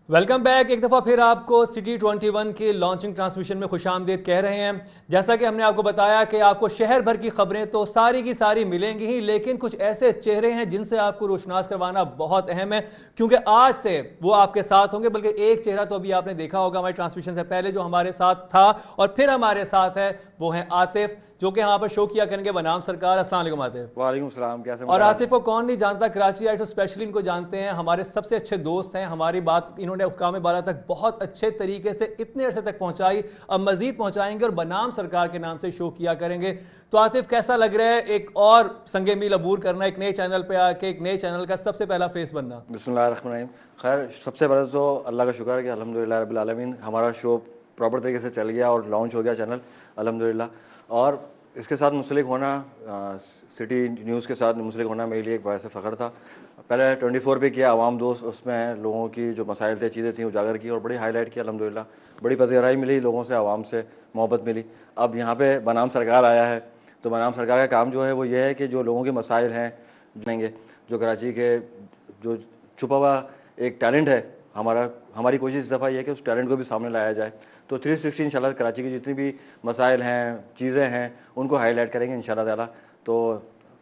Welcome back. एक दफ़ा फिर आपको सिटी 21 की लॉन्चिंग ट्रांसमिशन में खुशामदीद कह रहे हैं। जैसा कि हमने आपको बताया कि आपको शहर भर की खबरें तो सारी की सारी मिलेंगी ही, लेकिन कुछ ऐसे चेहरे हैं जिनसे आपको रोशनास करवाना बहुत अहम है, क्योंकि आज से वो आपके साथ होंगे। बल्कि एक चेहरा तो अभी आपने देखा होगा हमारी ट्रांसमिशन से पहले जो हमारे साथ था और फिर हमारे साथ है, वो है आतिफ, जो कि यहाँ पर शो किया करेंगे बनाम सरकार। अस्सलाम वालेकुम आतिफ। वालेकुम सलाम, कैसे? और आतिफ को कौन नहीं जानता, कराची आए तो स्पेशली इनको जानते हैं, हमारे सबसे अच्छे दोस्त हैं। हमारी बात इन्होंने हुक्काम बाला तक बहुत अच्छे तरीके से इतने अरसे तक पहुंचाई, अब मजीद पहुंचाएंगे और बनाम सरकार के नाम से शो किया करेंगे। तो आतिफ, कैसा लग रहा है एक और संगे मील अबूर करना, एक नए चैनल पे आके एक नए चैनल का सबसे पहला फेस बनना? बिस्मिल्लाहिर्रहमानिर्रहीम। खैर, सबसे पहले तो अल्लाह का शुक्र है कि अल्हम्दुलिल्लाह रब्बिल आलमीन हमारा शो प्रॉपर तरीके से चल गया और लॉन्च हो गया चैनल, अल्हम्दुलिल्लाह। और इसके साथ मुंसलिक होना, सिटी न्यूज़ के साथ मुंसलिक होना मेरे लिए एक बड़ा सा फ़ख्र था। पहले 24 पे किया आवाम दोस्त, उसमें लोगों की जो मसाइल थे, चीज़ें थी, उजागर की और बड़ी हाईलाइट की, अल्हम्दुलिल्लाह। बड़ी पज़ीराई मिली लोगों से, आवाम से मोहब्बत मिली। अब यहाँ पे बनाम सरकार आया है, तो बनाम सरकार का काम जो है वो ये है कि जो लोगों के मसाइल हैं जानेंगे, जो कराची के जो छुपा हुआ एक टैलेंट है हमारी कोशिश इस दफ़ा ये है कि उस टैलेंट को भी सामने लाया जाए। तो 360 इंशाल्लाह कराची की जितनी भी मसाइल हैं, चीज़ें हैं, उनको हाईलाइट करेंगे इंशाल्लाह ताला। तो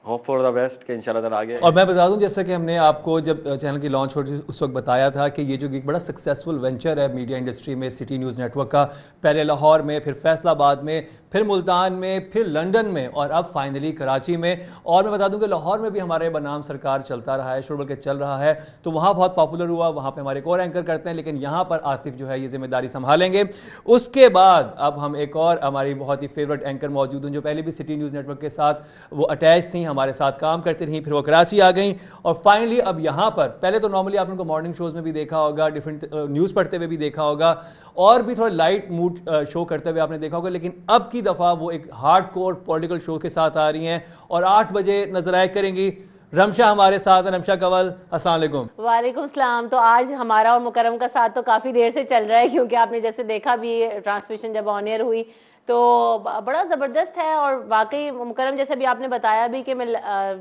होप फॉर द बेस्ट कि इंशाल्लाह ताला आगे। और मैं बता दूं, जैसे कि हमने आपको जब चैनल की लॉन्च हो उस वक्त बताया था कि ये जो एक बड़ा सक्सेसफुल वेंचर है मीडिया इंडस्ट्री में, सिटी न्यूज़ नेटवर्क का, पहले लाहौर में, फिर फैसलाबाद में, फिर मुल्तान में, फिर लंदन में और अब फाइनली कराची में। और मैं बता दूं कि लाहौर में भी हमारे बनाम सरकार चलता रहा है, शुरू के चल रहा है, तो वहाँ बहुत पॉपुलर हुआ, वहाँ पे हमारे एक और एंकर करते हैं, लेकिन यहाँ पर आतिफ जो है ये जिम्मेदारी संभालेंगे। उसके बाद अब हम एक और हमारी बहुत ही फेवरेट एंकर मौजूद हैं, जो पहले भी सिटी न्यूज़ नेटवर्क के साथ वो अटैच थी, हमारे साथ काम करती रही, फिर वो कराची आ गई और फाइनली अब यहाँ पर, पहले तो नॉर्मली आपने उनको मॉर्निंग शोज़ में भी देखा होगा, डिफरेंट न्यूज़ पढ़ते हुए भी देखा होगा और भी थोड़ा लाइट मूड शो करते हुए आपने देखा होगा, लेकिन अब की दफ़ा वो एक हार्डकोर पॉलिटिकल शो के साथ आ रही हैं और 8 बजे नजर आया करेंगी। रमशा हमारे साथ है, रमशा कंवल, अस्सलाम वालेकुम। वालेकुम सलाम। तो आज हमारा और मुकरम का साथ तो काफ़ी देर से चल रहा है, क्योंकि आपने जैसे देखा भी ट्रांसमिशन जब ऑन एयर हुई तो बड़ा ज़बरदस्त है। और वाकई मुकरम, जैसे भी आपने बताया भी कि मैं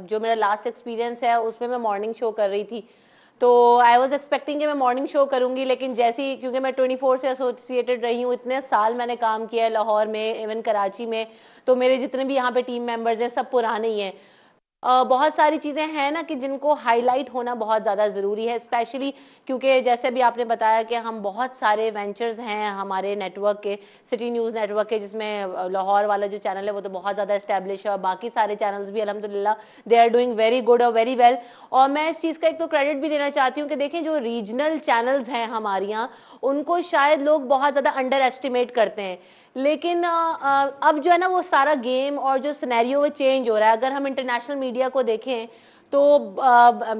जो मेरा लास्ट एक्सपीरियंस है उसमें मैं मॉर्निंग शो कर रही थी, तो आई वॉज एक्सपेक्टिंग कि मैं मॉर्निंग शो करूंगी, लेकिन जैसे ही, क्योंकि मैं 24 से एसोसिएटेड रही हूँ, इतने साल मैंने काम किया है लाहौर में, इवन कराची में, तो मेरे जितने भी यहाँ पे टीम मेंबर्स हैं सब पुराने ही हैं। बहुत सारी चीज़ें हैं ना कि जिनको हाईलाइट होना बहुत ज़्यादा ज़रूरी है, स्पेशली क्योंकि जैसे भी आपने बताया कि हम बहुत सारे वेंचर्स हैं हमारे नेटवर्क के, सिटी न्यूज़ नेटवर्क के, जिसमें लाहौर वाला जो चैनल है वो तो बहुत ज़्यादा इस्टेब्लिश है और बाकी सारे चैनल्स भी अल्हम्दुलिल्लाह they are doing very good और वेरी वेल। और मैं इस चीज़ का एक तो क्रेडिट भी देना चाहती हूँ कि देखें, जो रीजनल चैनल्स हैं हमारे यहाँ, उनको शायद लोग बहुत ज़्यादा अंडर एस्टिमेट करते हैं, लेकिन अब जो है ना वो सारा गेम और जो सिनेरियो वो चेंज हो रहा है। अगर हम इंटरनेशनल मीडिया को देखें तो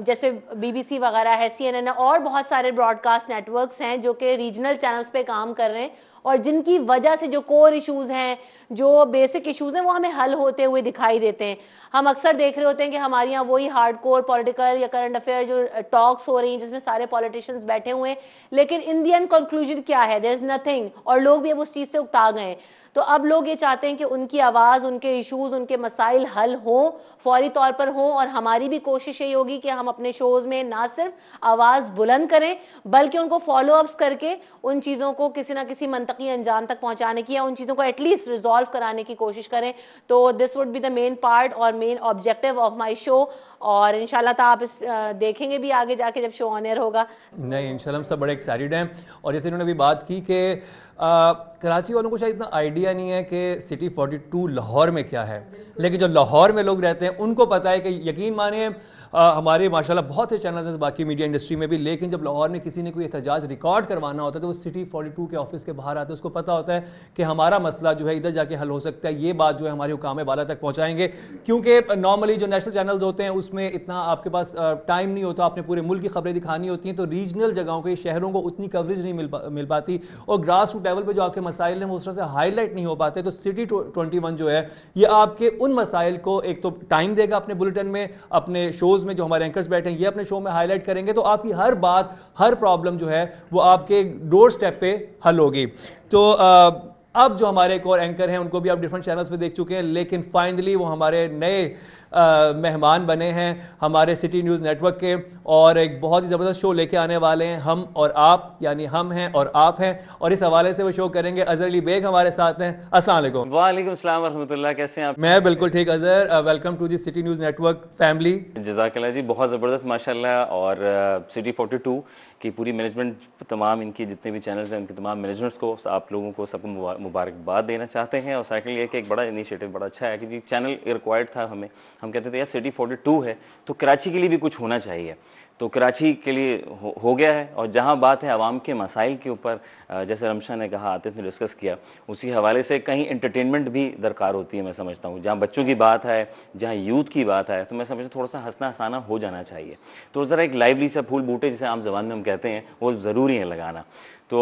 जैसे BBC वगैरह है, CNN है, और बहुत सारे ब्रॉडकास्ट नेटवर्क्स हैं जो कि रीजनल चैनल्स पे काम कर रहे हैं और जिनकी वजह से जो कोर इश्यूज हैं, जो बेसिक इश्यूज हैं, वो हमें हल होते हुए दिखाई देते हैं। हम अक्सर देख रहे होते हैं कि हमारे यहाँ वही हार्डकोर पॉलिटिकल या करंट अफेयर जो टॉक्स हो रही हैं जिसमें सारे पॉलिटिशियंस बैठे हुए हैं, लेकिन इन दी एंड कंक्लूजन क्या है? देयर इज नथिंग, और लोग भी अब उस चीज़ से उकता गए हैं। तो अब लोग ये चाहते हैं कि उनकी आवाज़, उनके इश्यूज, उनके मसाइल हल हों, फौरी तौर पर हों। और हमारी भी कोशिश यही होगी कि हम अपने शोज़ में ना सिर्फ आवाज़ बुलंद करें, बल्कि उनको फॉलो अप्स करके उन चीज़ों को किसी ना किसी मंतकी अंजाम तक पहुंचाने की, या उन चीज़ों को एटलीस्ट रिजॉल्व कराने की कोशिश करें। तो this would be the main part और main objective of my show. और इंशाल्लाह तो आप इस देखेंगे भी आगे जाके जब शो ऑन एयर होगा। नहीं, इंशाल्लाह हम सब बड़े एक्साइटेड हैं। और जैसे इन्होंने अभी बात की कि कराची वालों को शायद इतना आइडिया नहीं है कि सिटी 42 लाहौर में क्या है, लेकिन जो लाहौर में लोग रहते हैं उनको पता है कि यकीन मानिए हमारे माशाल्लाह बहुत से चैनल हैं बाकी मीडिया इंडस्ट्री में भी, लेकिन जब लाहौर में किसी ने कोई एहतजाज रिकॉर्ड करवाना होता है तो वो सिटी 42 के ऑफिस के बाहर आते हैं। उसको पता होता है कि हमारा मसला जो है इधर जाके हल हो सकता है। ये बात जो है हमारे हुकाम बाला तक पहुँचाएंगे, क्योंकि नॉर्मली जो नेशनल चैनल्स होते हैं उसमें इतना आपके पास टाइम नहीं होता, आपने पूरे मुल्क की खबरें दिखानी होती हैं, तो रीजनल जगहों के, शहरों को उतनी कवरेज नहीं मिल पाती और ग्रास रूट लेवल पर जो आपके मसाइल हैं वो उस तरह से हाईलाइट नहीं हो पाते। तो सिटी 21 जो है ये आपके उन मसाइल को एक तो टाइम देगा अपने बुलेटिन में, अपने शोज़ में जो हमारे एंकर्स बैठे हैं ये अपने शो में हाईलाइट करेंगे, तो आपकी हर बात, हर प्रॉब्लम जो है वो आपके डोर स्टेप पे हल होगी। तो अब जो हमारे एक और एंकर हैं उनको भी आप डिफरेंट चैनल्स पे देख चुके हैं, लेकिन फाइनली वो हमारे नए मेहमान बने हैं हमारे सिटी न्यूज़ नेटवर्क के, और एक बहुत ही ज़बरदस्त शो लेके आने वाले हैं, हम और आप, यानी हम हैं और आप हैं, और इस हवाले से वो शो करेंगे। अजहर अली बेग हमारे साथ हैं। अस्सलाम वालेकुम। वालेकुम अस्सलाम वरहमतुल्लाह, कैसे हैं आप? मैं बिल्कुल ठीक Azhar, welcome to the City News Network family. जज़ाकल्लाह जी, बहुत ज़बरदस्त माशाल्लाह। और सिटी 42 की पूरी मैनेजमेंट, तमाम इनकी जितने भी चैनल्स हैं उनके तमाम मैनेजमेंट्स को, आप लोगों को सबको मुबारकबाद देना चाहते हैं। और सेकंड ये कि एक बड़ा इनिशिएटिव बड़ा अच्छा है कि जी चैनल रिक्वायर्ड था हमें, हम कहते थे यार सिटी 42 है तो कराची के लिए भी कुछ होना चाहिए, तो कराची के लिए हो गया है। और जहाँ बात है आवाम के मसाइल के ऊपर, जैसे रमशा ने कहा, आतिफ ने डिस्कस किया, उसी हवाले से कहीं एंटरटेनमेंट भी दरकार होती है। मैं समझता हूँ जहाँ बच्चों की बात है, जहाँ यूथ की बात है, तो मैं समझता हूँ थोड़ा सा हंसना हंसाना हो जाना चाहिए। तो ज़रा एक लाइवली सा फूल बूटे जिसे आम ज़बान में हम कहते हैं वो ज़रूरी है लगाना। तो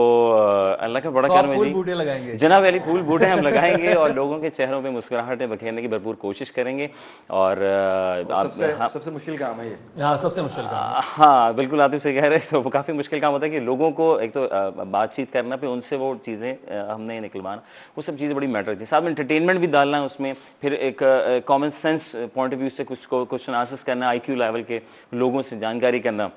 अल्लाह का बड़ा करम है फूल बूटे लगाएंगे जनाब वाली फूल बूटे हम लगाएंगे और लोगों के चेहरों पे मुस्कुराहटें बखेरने की भरपूर कोशिश करेंगे। और सबसे मुश्किल काम है ये। हाँ, सबसे मुश्किल काम। हाँ बिल्कुल, आतिफ से कह रहे हैं, तो काफ़ी मुश्किल काम होता है कि लोगों को एक तो बातचीत करना, पे उनसे वो चीज़ें हमने निकलवाना, वो सब चीज़ें बड़ी मैटर करती है। साथ में एंटरटेनमेंट भी डालना है उसमें, फिर एक common sense point of view से कुछ क्वेश्चन आंसर्स करना, IQ लेवल के लोगों से जानकारी करना,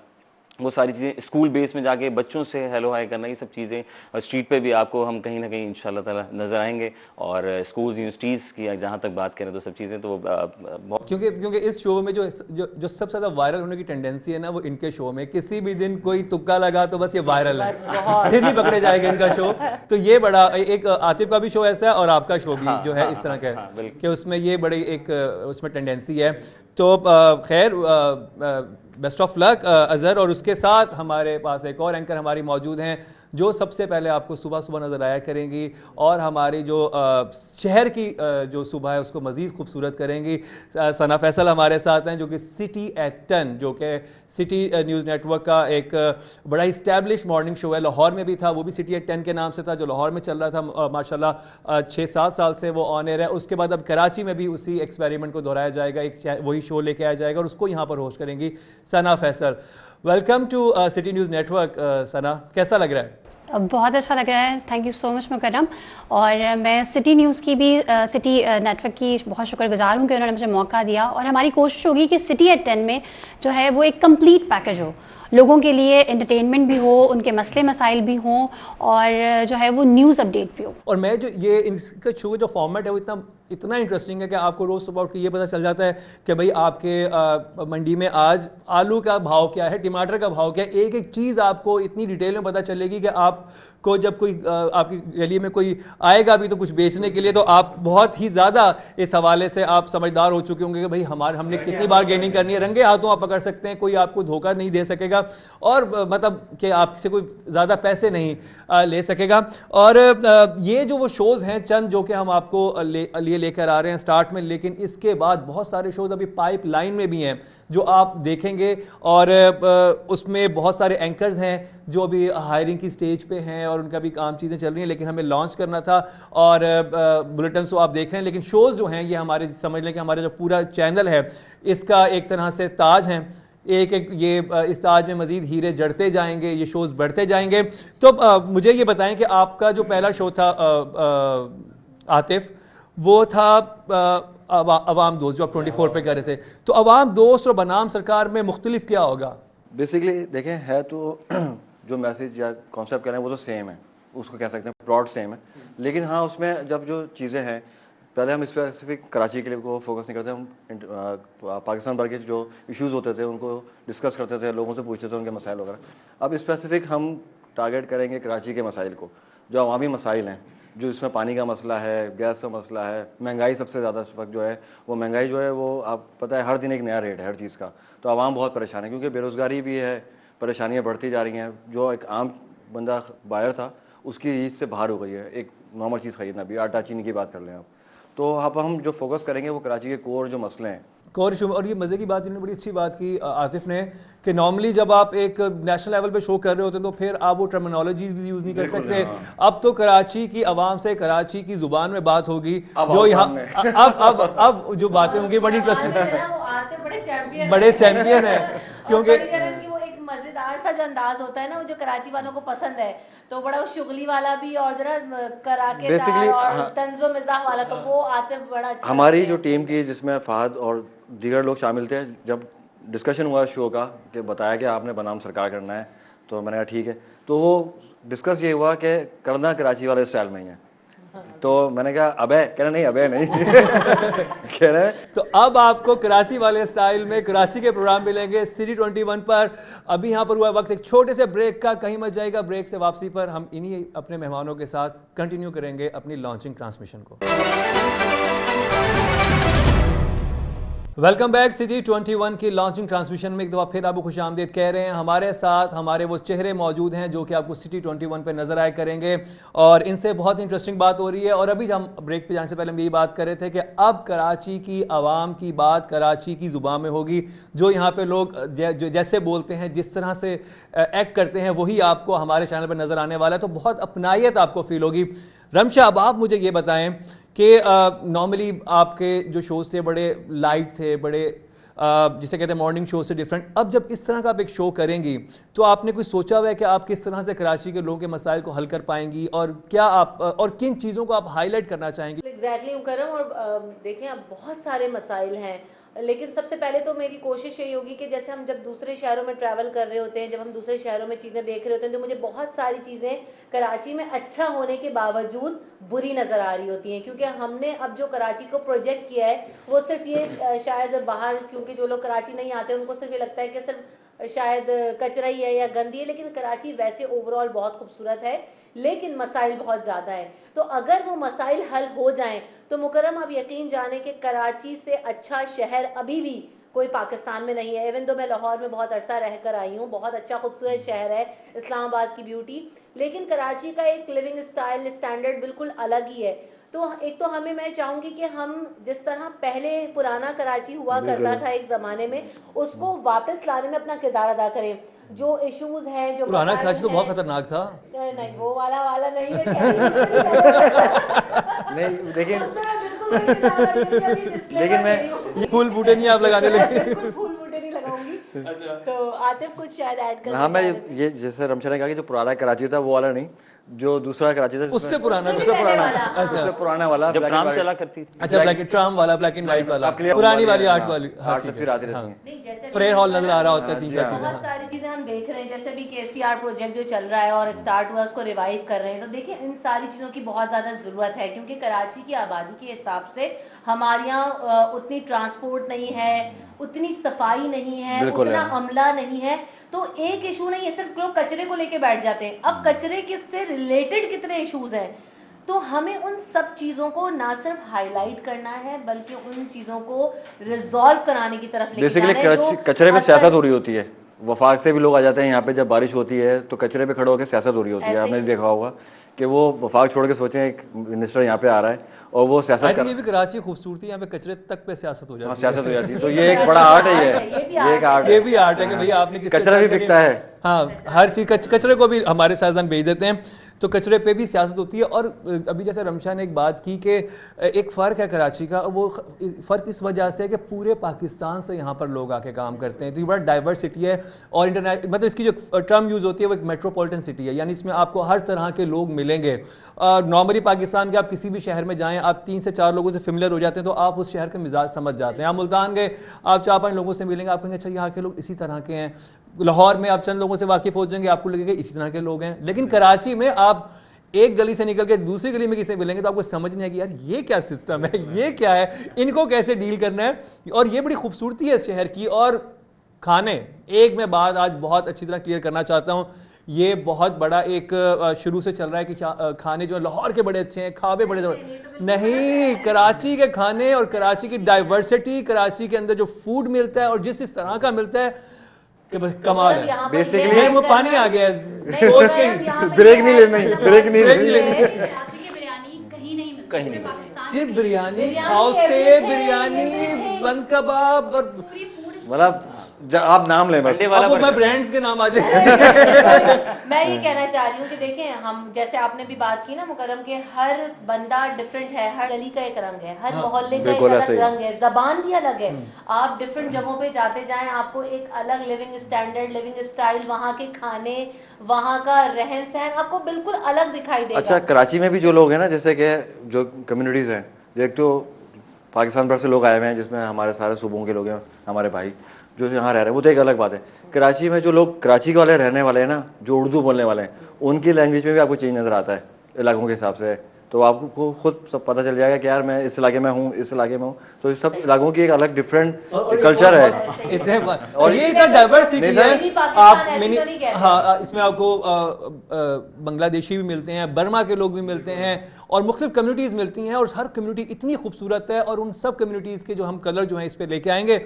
वो सारी चीज़ें स्कूल बेस में जाके बच्चों से हेलो हाय करना, ये सब चीज़ें। और स्ट्रीट पे भी आपको हम कहीं ना कहीं इंशाल्लाह ताला नज़र आएंगे। और स्कूल्स यूनिवर्सिटीज़ की जहाँ तक बात करें तो सब चीज़ें तो बहुत, क्योंकि इस शो में जो सबसे ज़्यादा वायरल होने की टेंडेंसी है ना, वो इनके शो में किसी भी दिन कोई तुक्का लगा तो बस ये वायरल है, फिर नहीं पकड़े जाएगा इनका शो। तो ये बड़ा एक आतिफ का भी शो ऐसा है और आपका शो भी जो है इस तरह का है कि उसमें ये बड़ी एक उसमें टेंडेंसी है। तो खैर, बेस्ट ऑफ लक अजहर। और उसके साथ हमारे पास एक और एंकर हमारी मौजूद हैं जो सबसे पहले आपको सुबह सुबह नज़र आया करेंगी और हमारी जो शहर की जो सुबह है उसको मज़ीद खूबसूरत करेंगी। सना फैसल हमारे साथ हैं जो कि सिटी एट 10, जो कि सिटी न्यूज़ नेटवर्क का एक बड़ा इस्टेब्लिश मॉर्निंग शो है, लाहौर में भी था, वो भी सिटी एट 10 के नाम से था, जो लाहौर में चल रहा था माशाल्लाह 6-7 साल से वो ऑन एयर है। उसके बाद अब कराची में भी उसी एक्सपेरिमेंट को दोहराया जाएगा, एक वही शो लेके आया जाएगा और उसको यहाँ पर होस्ट करेंगी Sana Faisal. Welcome to City News Network. Sana, कैसा लग रहा है? बहुत अच्छा लग रहा है, thank you so much Mukarram. और मैं सिटी न्यूज़ की भी सिटी नेटवर्क की बहुत शुक्रगुजार हूँ कि उन्होंने मुझे मौका दिया। और हमारी कोशिश होगी कि सिटी एट 10 में जो है वो एक कंप्लीट पैकेज हो, लोगों के लिए एंटरटेनमेंट भी हो, उनके मसले मसाइल भी हों और जो है वो न्यूज़ अपडेट भी हो। और मैं जो ये इनका शो जो फॉर्मेट है वो इतना इंटरेस्टिंग है कि आपको रोज़ सुबह उठ के ये पता चल जाता है कि भाई आपके मंडी में आज आलू का भाव क्या है, टमाटर का भाव क्या है, एक एक चीज़ आपको इतनी डिटेल में पता चलेगी कि आपको जब कोई आपकी गली में कोई आएगा भी तो कुछ बेचने के लिए, तो आप बहुत ही ज़्यादा इस हवाले से आप समझदार हो चुके होंगे कि भाई हमने कितनी बार गेनिंग करनी है। रंगे हाथों आप पकड़ सकते हैं, कोई आपको धोखा नहीं दे सकेगा और मतलब कि आपसे कोई ज़्यादा पैसे नहीं ले सकेगा। और ये जो वो शोज़ हैं चंद जो कि हम आपको लेकर आ रहे हैं स्टार्ट में, लेकिन इसके बाद बहुत सारे शोज़ अभी पाइपलाइन में भी हैं जो आप देखेंगे। और उसमें बहुत सारे एंकर्स हैं जो अभी हायरिंग की स्टेज पे हैं और उनका भी काम चीज़ें चल रही हैं, लेकिन हमें लॉन्च करना था और बुलेटिन तो आप देख रहे हैं। लेकिन शोज़ जो हैं ये हमारे, समझ लें कि हमारा जो पूरा चैनल है इसका एक तरह से ताज हैं, एक ये इस ताज में मज़ीद हीरे जड़ते जाएंगे, ये शोज़ बढ़ते जाएंगे। तो मुझे ये बताएं कि आपका जो पहला शो था आतिफ, वो था अवाम दोस्त, जो आप 24 पे कर रहे थे। तो अवाम दोस्त और बनाम सरकार में मुख्तलिफ क्या होगा? बेसिकली देखें, है तो जो मैसेज या कॉन्सेप्ट कह रहे हैं वो तो सेम है, उसको कह सकते हैं प्लॉट सेम है, लेकिन हाँ उसमें जब जो चीज़ें हैं, पहले हम स्पेसिफिक कराची के लिए को फोकस नहीं करते, हम पाकिस्तान भर के जो इश्यूज़ होते थे उनको डिस्कस करते थे, लोगों से पूछते थे उनके मसाइल वगैरह। अब स्पेसिफिक हम टारगेट करेंगे कराची के मसाइल को, जो अवामी मसाइल हैं, जो इसमें पानी का मसला है, गैस का मसला है, महंगाई सबसे ज़्यादा इस वक्त जो है वो महंगाई जो है वो आप पता है हर दिन एक नया रेट है हर चीज़ का। तो आवाम बहुत परेशान है क्योंकि बेरोज़गारी भी है, परेशानियाँ बढ़ती जा रही हैं। जो एक आम बंदा बायर था उसकी चीज़ से बाहर हो गई है, एक नॉर्मल चीज़ ख़रीदना भी, आटा चीनी की बात कर लें आप। तो अब हम जो फोकस करेंगे वो कराची के कोर जो मसले हैं, कोर इशू। और ये मज़े की बात, इन्होंने बड़ी अच्छी बात की आतिफ ने कि नॉर्मली जब आप एक नेशनल लेवल पे शो कर रहे होते हैं तो फिर आप वो टर्मिनोलॉजी भी यूज़ नहीं कर सकते। अब तो कराची की आवाम से कराची की ज़ुबान में बात होगी, जो यहाँ अब जो बातें होंगी बड़ी इंटरेस्टिंग, बड़े चैंपियन है क्योंकि मजेदार सा सा जो अंदाज होता है ना, वो जो कराची वालों को पसंद है, तो बड़ा वो शुगली वाला भी और जरा कराकेदार Basically, और हाँ। तंजो मिजाह वाला, तो वो आते बड़ा अच्छा हमारी लगता जो है। टीम की, जिसमें फहद और दीगर लोग शामिल थे, जब डिस्कशन हुआ शो का कि बताया कि आपने बनाम सरकार करना है, तो मैंने कहा ठीक है। तो वो डिस्कस ये हुआ कि करना कराची वाले स्टाइल में ही है। तो मैंने कहा अबे, कह रहे नहीं अबे नहीं कह रहे तो अब आपको कराची वाले स्टाइल में कराची के प्रोग्राम मिलेंगे सिटी 21 पर। अभी यहाँ पर हुआ वक्त एक छोटे से ब्रेक का, कहीं मत जाएगा। ब्रेक से वापसी पर हम इन्हीं अपने मेहमानों के साथ कंटिन्यू करेंगे अपनी लॉन्चिंग ट्रांसमिशन को। Welcome back. सिटी 21 की लॉन्चिंग ट्रांसमिशन में एक दफ़ा फिर आपको खुशामदीद कह रहे हैं। हमारे साथ हमारे वो चेहरे मौजूद हैं जो कि आपको सिटी 21 पे नज़र आया करेंगे, और इनसे बहुत इंटरेस्टिंग बात हो रही है। और अभी हम ब्रेक पे जाने से पहले हम यही बात कर रहे थे कि अब कराची की आवाम की बात कराची की ज़ुबान में होगी। जो यहाँ पे लोग जैसे बोलते हैं, जिस तरह से एक्ट करते हैं, वही आपको हमारे चैनल पर नज़र आने वाला है। तो बहुत अपनायत आपको फील होगी। रमशा, अब आप मुझे ये बताएं कि नॉर्मली आपके जो शोज थे बड़े लाइट थे, बड़े जिसे कहते हैं मॉर्निंग शो से डिफरेंट। अब जब इस तरह का आप एक शो करेंगी, तो आपने कुछ सोचा हुआ है कि आप किस तरह से कराची के लोगों के मसाइल को हल कर पाएंगी, और क्या आप और किन चीज़ों को आप हाईलाइट करना चाहेंगी? एग्जैक्टली मुकर्रम, और देखें अब बहुत सारे मसाइल हैं, लेकिन सबसे पहले तो मेरी कोशिश यही होगी कि जैसे हम जब दूसरे शहरों में ट्रैवल कर रहे होते हैं, जब हम दूसरे शहरों में चीज़ें देख रहे होते हैं, तो मुझे बहुत सारी चीज़ें कराची में अच्छा होने के बावजूद बुरी नज़र आ रही होती हैं। क्योंकि हमने अब जो कराची को प्रोजेक्ट किया है, वो सिर्फ ये शायद बाहर, क्योंकि जो लोग कराची नहीं आते उनको सिर्फ ये लगता है कि सिर्फ शायद कचरा ही है या गंदी है, लेकिन कराची वैसे ओवरऑल बहुत खूबसूरत है, लेकिन मसाइल बहुत ज़्यादा है। तो अगर वो मसाइल हल हो जाएं, तो मुकर्रम आप यकीन जाने कि कराची से अच्छा शहर अभी भी कोई पाकिस्तान में नहीं है। इवन तो मैं लाहौर में बहुत अरसा रहकर आई हूँ, बहुत अच्छा खूबसूरत शहर है, इस्लामाबाद की ब्यूटी, लेकिन कराची का एक लिविंग स्टाइल स्टैंडर्ड बिल्कुल अलग ही है। तो एक तो मैं चाहूँगी कि हम जिस तरह पहले पुराना कराची हुआ करता था एक ज़माने में, उसको वापस लाने में अपना किरदार अदा करें। जो इश्यूज हैं, जो पुराना कराची तो बहुत खतरनाक था। नहीं, वो वाला नहीं है नहीं देखिए, लेकिन लेकिन मैं फूल बूटे नहीं आप लगाने लगे। फूल बूटे नहीं लगाऊंगी। तो आतिफ कुछ शायद ऐड कर। हाँ, मैं ये जैसे रमशा ने कहा कि जो पुराना कराची था वो वाला नहीं, जो दूसरा कराची था उससे पुराना, उससे पुराना वाला जब black and ट्राम white। चला करती थी। अच्छा, ब्लैक ट्राम वाला, ब्लैक एंड व्हाइट वाला, आप clear पुरानी वाली हाँ, आर्ट वाली। हाँ, आर्ट ठीक है। तस्वीर आती रहती हाँ। हैं। नहीं, जैसे फ्रेयर हॉल नजर आ रहा होता है, हाँ, 3-4 चीजें। बहुत सारी चीजें हम देख रहे हैं, जैसे भी केसीआर प्रोजेक्ट जो चल रहा है और स्टार्ट हुआ, उसको रिवाइव कर रहे हैं। तो देखिए, इन सारी चीज़ों की बहुत ज़्यादा ज़रूरत है, क्योंकि कराची की आबादी के हिसाब से हमारे यहाँ उतनी ट्रांसपोर्ट नहीं है, उतनी सफाई नहीं है, उतना अमला नहीं है। तो एक इशू नहीं है, सिर्फ लोग कचरे को लेके बैठ जाते हैं। अब कचरे किससे रिलेटेड कितने इश्यूज हैं, तो हमें उन सब चीज़ों को ना सिर्फ हाईलाइट करना है, बल्कि उन चीज़ों को रिजॉल्व कराने की तरफ लेके जाना है। बेसिकली कचरे पे सियासत हो रही होती है। वफाक से भी लोग आ जाते हैं यहाँ पे, जब बारिश होती है तो कचरे पे खड़े होकर सियासत हो रही होती है। आपने देखा होगा कि वो वफाक छोड़ के सोचते हैं एक मिनिस्टर यहाँ पे आ रहा है और वो सियासत कर। ये भी कराची खूबसूरती, यहाँ पे कचरे तक पे सियासत हो जाती है। सियासत हो जाती है। तो ये एक बड़ा आर्ट है, ये एक आर्ट है। ये भी आर्ट है कि भैया आपने कचरा भी बिकता है। हाँ, हर चीज कचरे को भी हमारे साइंसदान भेज देते हैं, तो कचरे पे भी सियासत होती है। और अभी जैसे रमशा ने एक बात की कि एक फ़र्क है कराची का, वो फ़र्क इस वजह से है कि पूरे पाकिस्तान से यहाँ पर लोग आके काम करते हैं, तो ये बड़ा डाइवर्सिटी है। और इंटरनेशनल, मतलब इसकी जो टर्म यूज़ होती है वो एक मेट्रोपॉलिटन सिटी है, यानी इसमें आपको हर तरह के लोग मिलेंगे। नॉर्मली पाकिस्तान के आप किसी भी शहर में जाएँ, आप 3 से 4 लोगों से फेमिलियर हो जाते हैं, तो आप उस शहर के मिजाज समझ जाते हैं। आप मुल्तान गए, आप 4-5 लोगों से मिलेंगे, आप कहेंगे अच्छा यहाँ के लोग इसी तरह के हैं। लाहौर में आप चंद लोगों से वाकिफ हो जाएंगे, आपको लगेगा इसी तरह के लोग हैं। लेकिन कराची में आप एक गली से निकल के दूसरी गली में किसी मिलेंगे तो आपको समझ नहीं आएगी यार ये क्या सिस्टम है, ये क्या है, इनको कैसे डील करना है। और ये बड़ी खूबसूरती है इस शहर की। और खाने, एक मैं बात आज बहुत अच्छी तरह क्लियर करना चाहता हूँ, ये बहुत बड़ा एक शुरू से चल रहा है कि खाने जो लाहौर के बड़े अच्छे हैं, खावे बड़े नहीं, कराची के खाने और कराची की डाइवर्सिटी, कराची के अंदर जो फूड मिलता है और जिस तरह का मिलता है कि बस कमाल है। बेसिकली वो पानी आ गया सोच के, ब्रेक नहीं लेनी, ब्रेक नहीं लेनी। कराची की बिरयानी कहीं नहीं मिलती, कहीं नहीं पाकिस्तान सिर्फ में बिरयानी, हाउस से बिरयानी, बंद कबाब और मतलब आप नाम लें बस। अंडे वाला अब वो मैं बर्गर। ब्रांड्स के नाम आ जाए। मैं ये कहना चाह रही हूँ कि देखें, हम जैसे आपने भी बात की ना मुकर्रम के, हर बंदा डिफरेंट है, हर गली का एक रंग है, हर मोहल्ले का एक बिल्कुल अलग ऐसे ही। रंग है, जबान भी अलग है। आप डिफरेंट जगहों पे जाते जाएं, आपको एक अलग लिविंग स्टैंडर्ड, लिविंग स्टाइल, वहाँ के खाने, वहाँ का रहन सहन आपको बिल्कुल अलग दिखाई देगा। अच्छा, कराची में भी जो लोग हैं ना, जैसे कि जो कम्युनिटीज़ हैं, जो एक तो पाकिस्तान भर से लोग आए हुए हैं, जिसमें हमारे सारे सूबों के लोग हैं, हमारे भाई जो यहाँ रह रहे हैं, वो तो एक अलग बात है। कराची में जो लोग कराची वाले रहने वाले हैं ना, जो उर्दू बोलने वाले हैं, उनकी लैंग्वेज में भी आपको चेंज नज़र आता है इलाकों के हिसाब से। तो आपको खुद सब पता चल जाएगा कि यार मैं इस इलाके में हूँ, इस इलाके में हूँ। तो इस सब इलाकों की एक अलग डिफरेंट कल्चर है। इतने और ये इतना डाइवर्सिटी नहीं सर, है। मिनी पाकिस्तान आप ऐसे मिनी तो नहीं कहते। हाँ, इसमें आपको बांग्लादेशी भी मिलते हैं, बर्मा के लोग भी मिलते हैं, और मुख्तलिफ कम्युनिटीज़ मिलती हैं, और हर कम्युनिटी इतनी खूबसूरत है। और उन सब कम्युनिटीज़ के जो हम कलर जो हैं इस पे लेके आएंगे।